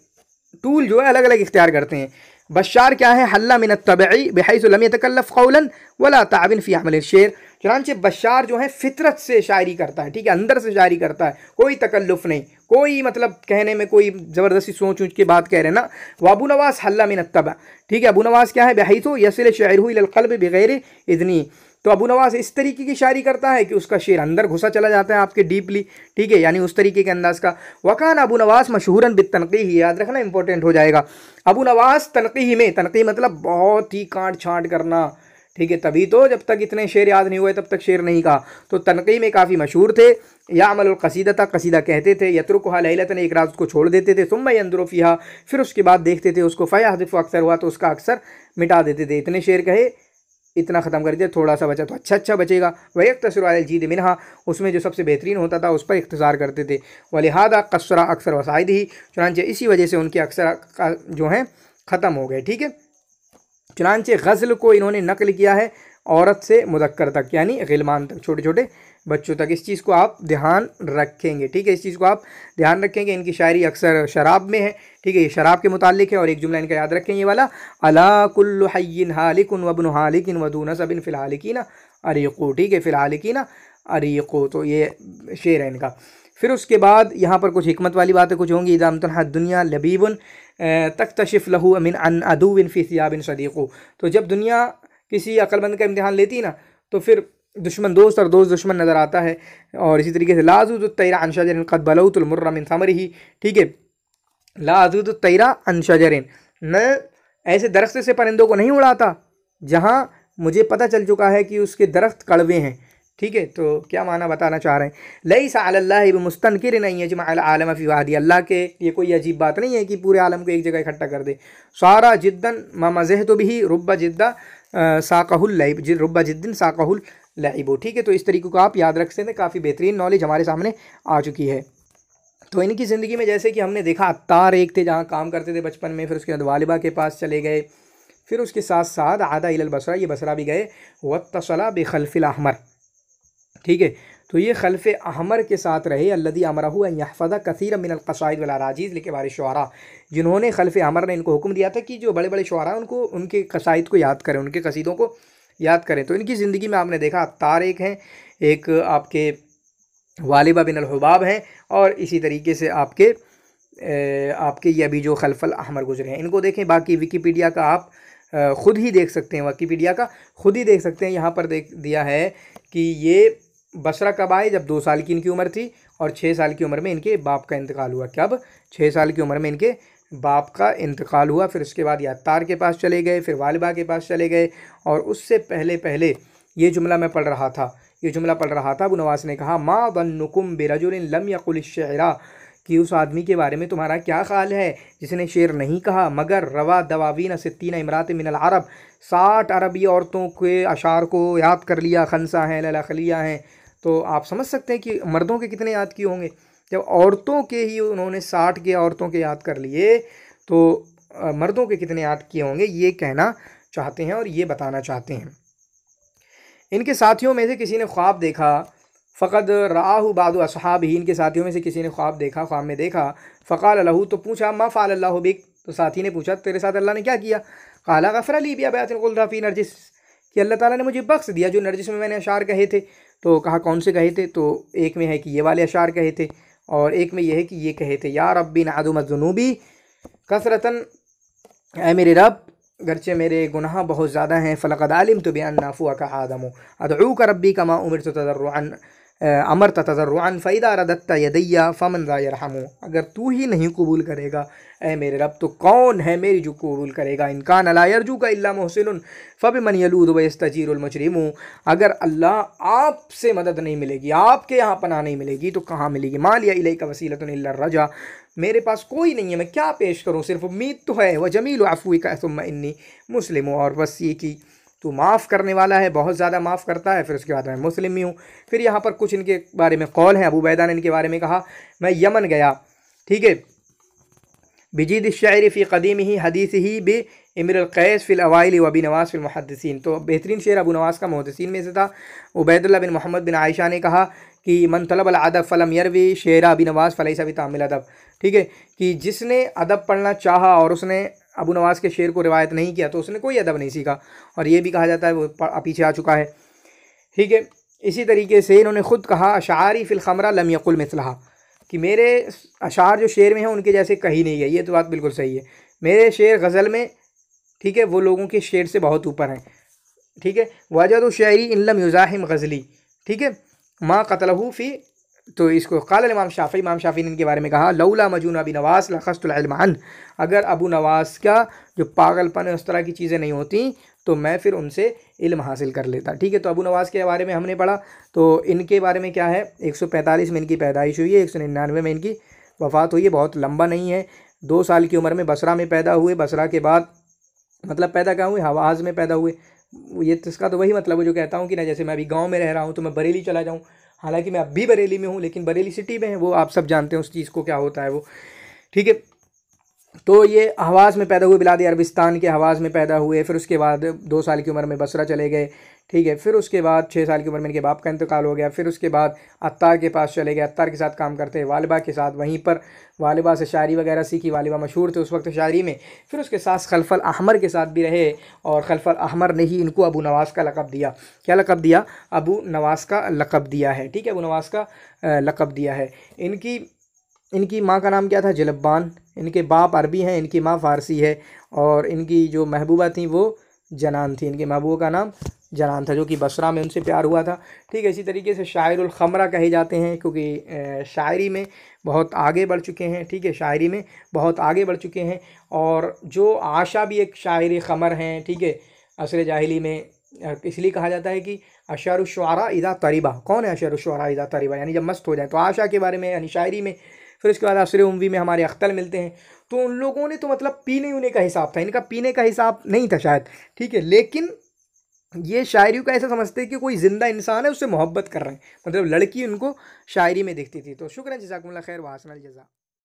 टूल जो है अलग अलग इख्तियार करते हैं। बशार क्या है? हल्ला मिन तबई बिहैसु लम यतकल्लफ क़ौलन वला ताबिन फ़ी अमल शेर, चुनांचे बशार जो है फितरत से शायरी करता है। ठीक है, अंदर से शायरी करता है, कोई तकल्लुफ़ नहीं, कोई मतलब कहने में कोई ज़बरदस्ती सोच ऊँच के बात कह रहे हैं ना। वाबू नवास हल्ला मिन तबा, ठीक है, अबू नवास क्या है, बहैसु यसिल शायरहु इलल क़ल्ब बिग़ैर इज़्नी। तो अबू नवास इस तरीके की शायरी करता है कि उसका शेर अंदर घुसा चला जाता है आपके डीपली, ठीक है, यानी उस तरीके के अंदाज का। वकान अबू नवास मशहूरन बित्तनक़ीह, याद रखना इंपॉर्टेंट हो जाएगा। अबू नवास तनक़ीह में, तनक़ीह मतलब बहुत ही काट छाँट करना, ठीक है, तभी तो जब तक इतने शेर याद नहीं हुए तब तक शेर नहीं कहा। तो तनक़ीह में काफ़ी मशहूर थे। यामल क़सीदता, कसीदा कहते थे, यत्रुकुहा लैलतन, एक रात को छोड़ देते थे, सुम्मा यंज़ुरु फ़ीहा, फिर उसके बाद देखते थे उसको, फ़यहज़िफ़ु, अक्सर हुआ तो उसका अक्सर मिटा देते थे। इतने शेर कहे, इतना ख़त्म कर दिया, थोड़ा सा बचा तो अच्छा बचेगा। वह यक़्तसिरु अलल जीद मिनहा, उसमें जो सबसे बेहतरीन होता था उस पर इख्तिसार करते थे। वलिहादा क़स्सरा अक्सर वसाइदिही, चुनांचे इसी वजह से उनके अक्सर जो हैं ख़त्म हो गए, ठीक है। चुनांचे गज़ल को इन्होंने नकल किया है औरत से मुदक्कर तक, यानी ग़िलमान तक, छोटे छोटे बच्चों तक। इस चीज़ को आप ध्यान रखेंगे, ठीक है, इस चीज़ को आप ध्यान रखेंगे। इनकी शायरी अक्सर शराब में है, ठीक है, ये शराब के मुताल्लिक है। और एक जुमला इनका याद रखें ये वाला, अला कुल्लु हय्यिन हालिकुन व इब्नु हालिकिन व दू नसबिन फिल हालिकीना अरीक़ु, ठीक है, फिल हालिकीना अरीक़ु, तो ये शेर है इनका। फिर उसके बाद यहाँ पर कुछ हिकमत वाली बातें कुछ होंगी। इज़ा अम्तनहत दुनिया लबीबुन तक्तशिफ़ लहू मिन अन अदुविन फ़ी सियाबिन सदीक़ु, तो जब दुनिया किसी अक्लमंद का इम्तिहान लेती है ना तो फिर दुश्मन दोस्त और दोस्त दुश्मन नज़र आता है। और इसी तरीके से लाज़ुद तैरा अन शजरिन क़द बलौतुल मुर्रा मिन समरिही, ठीक है, लाज़ुद तैरा अन शजरिन, मैं ऐसे दरख्त से परिंदों को नहीं उड़ाता जहाँ मुझे पता चल चुका है कि उसके दरख्त कड़वे हैं, ठीक है। तो क्या माना बताना चाह रहे हैं, लैसा अलल्लाहि बिमुस्तनकिरिन अन यजमअल आलम फी वादी, अल्लाह के ये कोई अजीब बात नहीं है कि पूरे आलम को एक जगह इकट्ठा कर दे। सारा जिद्दन मज़हतु बिही रुब्बा जिद्दा साक़हुल लैब, रुब्बा जिद्दिन साक़हुल लैबो, ठीक है। तो इस तरीके को आप याद रख सकते हैं, काफ़ी बेहतरीन नॉलेज हमारे सामने आ चुकी है। तो इनकी ज़िंदगी में जैसे कि हमने देखा, अत्तार एक थे जहाँ काम करते थे बचपन में, फिर उसके बाद वालिबा के पास चले गए, फिर उसके साथ साथ आदा इलल बसरा, ये बसरा भी गए, वत्तसला बिखल्फिल अहमर, ठीक है। तो ये खल्फ़ अहमर के साथ रहे, अल्लज़ी अमरहु अन यहफ़ज़ कसीरन मिनल क़साइद वल अराजीज़ लिकिबार शुअरा, जिन्होंने खल्फ़ अहमर ने इनको हुक्म दिया था कि जो बड़े बड़े शुअरा उनको उनके कसाइद को याद करें, उनके कसीदों को याद करें। तो इनकी ज़िंदगी में आपने देखा अत्तार एक हैं, एक आपके वालिबा बिन अल हुबाब हैं, और इसी तरीके से आपके ये अभी जो खल्फ़ल अहमर गुजरे हैं, इनको देखें। बाकी विकीपीडिया का आप ख़ुद ही देख सकते हैं, विकीपीडिया का खुद ही देख सकते हैं। यहाँ पर देख दिया है कि ये बसरा कब आए, जब 2 साल की इनकी उम्र थी और 6 साल की उम्र में इनके बाप का इंतकाल हुआ। कब? 6 साल की उम्र में इनके बाप का इंतकाल हुआ। फिर उसके बाद ये अत्तार के पास चले गए, फिर वालिबा के पास चले गए। और उससे पहले ये जुमला मैं पढ़ रहा था, अबू नवास ने कहा, मा ज़न्नुकुम बिरजुलिन लम यक़ुल अश-शि'रा, कि उस आदमी के बारे में तुम्हारा क्या ख्याल है जिसने शेर नहीं कहा, मगर रवा दवावीन सित्तीन इमरात मिनल अरब, 60 अरबी औरतों के अशार को याद कर लिया, खनसा हैं, लैला खलिया हैं। तो आप समझ सकते हैं कि मर्दों के कितने याद किए होंगे। जब औरतों के ही उन्होंने 60 के औरतों के याद कर लिए, तो मर्दों के कितने याद किए होंगे, ये कहना चाहते हैं और ये बताना चाहते हैं। इनके साथियों में से किसी ने ख्वाब देखा, फ़क़द राहु बादु अस्हाब ही, इनके साथियों में से किसी ने ख्वाब में देखा, फ़क़ाल लहू, तो पूछा, मा फ़अल अल्लाहु बिक, तो साथी ने पूछा तेरे साथ अल्लाह ने क्या किया। क़ाला गफ़र ली बिअबयातिन क़ुल्तुहा फ़ी नरजिस, कि अल्लाह ताला ने मुझे बख्श दिया जो नरजिस में मैंने अशार कहे थे। तो कहा कौन से कहे थे, तो एक में है कि ये वाले अशार कहे थे, और एक में यह है कि ये कहे थे, या रब्बी नअदुम ज़ुनूबी कसरतन, ऐ मेरे रब गरचे मेरे गुनाह बहुत ज़्यादा हैं, फ़लक़द अलिमतु बिअन्ना अफ़ूअका आदमु अदऊका रब्बी कमा उमिरतु तज़र्रुअन अमरत तज़र्रुअन फ़इज़ा रदत्ता यदैया फ़मन ज़ा यरहमु, अगर तू ही नहीं कबूल करेगा ऐ मेरे रब तो कौन है मेरी जो कबूल करेगा। इन कान ला यरजूका इल्ला मुहसिनुन फ़बिमन यलूज़ु व यस्तजीरुल मुजरिमु, अगर अल्लाह आपसे मदद नहीं मिलेगी, आपके यहाँ पनाह नहीं मिलेगी, तो कहाँ मिलेगी। मा लिया इलैका वसीलतुन इल्ला रजा, मेरे पास कोई नहीं है, मैं क्या पेश करूँ, सिर्फ उम्मीद तो है। व जमील अफ़्विका सुम्मा इन्नी मुस्लिम, और बस ये कि तू माफ़ करने वाला है, बहुत ज़्यादा माफ़ करता है, फिर उसके बाद मैं मुस्लिम ही हूँ। फिर यहाँ पर कुछ इनके बारे में कौल हैं। अबू बैदा ने इनके बारे में कहा, मैं यमन गया, ठीक है, बिजीद शायर फ़ी क़दीमिही हदीसिही बि इम्रुल क़ैस फ़िल अवाइल व अबी नवास फ़िल मुहद्दिसीन, तो बेहतरीन शेर अबू नवास का मुहद्दिसीन में से था। उबैदुल्लाह बिन मोहम्मद बिन आयशा ने कहा कि मन तलबल अदब फ़लम यरवी शेर अबी नवास फ़लैसा बितामिल अदब, ठीक है, कि जिसने अदब पढ़ना चाहा और उसने अबू नवास के शेर को रिवायत नहीं किया तो उसने कोई अदब नहीं सीखा। और ये भी कहा जाता है, वो पीछे आ चुका है, ठीक है। इसी तरीके से इन्होंने ख़ुद कहा, अशारी फ़िल ख़मरा लम यक़ुल मिसलहा, कि मेरे अशार जो शेर में हैं उनके जैसे कहीं नहीं है। ये तो बात बिल्कुल सही है। मेरे शेर गज़ल में, ठीक है, वो लोगों के शेर से बहुत ऊपर हैं, ठीक है। वजद शायरी इल्लम युज़ाहिम गज़ली, ठीक है, माँ क़तलहू फ़ी। तो इसको क़ाल इमाम शाफ़ी ने इनके बारे में कहा, लौला मजून अबी नवास लखस्तुल इल्म अन, अगर अबू नवास का जो पागलपन है उस तरह की चीज़ें नहीं होती तो मैं फिर उनसे इल्म हासिल कर लेता, ठीक है। तो अबू नवास के बारे में हमने पढ़ा। तो इनके बारे में क्या है, 145 में इनकी पैदाइश हुई है, 199 में इनकी वफ़ात हुई है। बहुत लंबा नहीं है। 2 साल की उम्र में बसरा में पैदा हुए। बसरा के बाद मतलब पैदा कहाँ हुए, हवाज़ में पैदा हुए। ये इसका तो वही मतलब है जो कहता हूँ कि ना, जैसे मैं अभी गांव में रह रहा हूँ तो मैं बरेली चला जाऊँ, हालांकि मैं अब भी बरेली में हूँ लेकिन बरेली सिटी में है, वो आप सब जानते हैं उस चीज़ को क्या होता है वो, ठीक है। तो ये हवाज़ में पैदा हुए, बिलाद अरबिस्तान के हवाज़ में पैदा हुए। फिर उसके बाद 2 साल की उम्र में बसरा चले गए, ठीक है। फिर उसके बाद 6 साल की उम्र में इनके बाप का इंतकाल हो गया। फिर उसके बाद अत्तार के पास चले गए, अत्तार के साथ काम करते हैं, वालिबा के साथ, वहीं पर वालिबा से शायरी वगैरह सीखी। वालिबा मशहूर थे उस वक्त शायरी में। फिर उसके साथ खलफल अहमर के साथ भी रहे, और खलफल अहमर ने ही इनको अबू नवास का लक़ब दिया। क्या लक़ब दिया? अबू नवास का लक़ब दिया है, ठीक है, अबू नवास का लक़ब दिया है। इनकी माँ का नाम क्या था? जलब्बान। इनके बाप अरबी हैं, इनकी माँ फ़ारसी है। और इनकी जो महबूबा थी वो जनान थी। इनके महबूबा का नाम जनान था, जो कि बसरा में उनसे प्यार हुआ था, ठीक है। इसी तरीके से शायरुल ख़मरा कहे जाते हैं, क्योंकि शायरी में बहुत आगे बढ़ चुके हैं, ठीक है, शायरी में बहुत आगे बढ़ चुके हैं। और जो आशा भी एक शायर ख़मर हैं, ठीक है, असर जाहिली में इसलिए कहा जाता है कि अशरुश्शुअरा इज़ा तरिबा। कौन है अशरुश्शुअरा इज़ा तरिबा? यानी जब मस्त हो जाए। तो आशा के बारे में यानी शायरी में। फिर उसके बाद असर उम्वी में हमारे अख्तल मिलते हैं। तो उन लोगों ने तो मतलब पीने उने का हिसाब था, इनका पीने का हिसाब नहीं था शायद, ठीक है। लेकिन ये शायरी को ऐसा समझते हैं कि कोई ज़िंदा इंसान है, उससे मोहब्बत कर रहे हैं, मतलब लड़की उनको शायरी में दिखती थी। तो शुक्रिया, जज़ाकुमुल्लाह खैर व अहसनल जज़ा।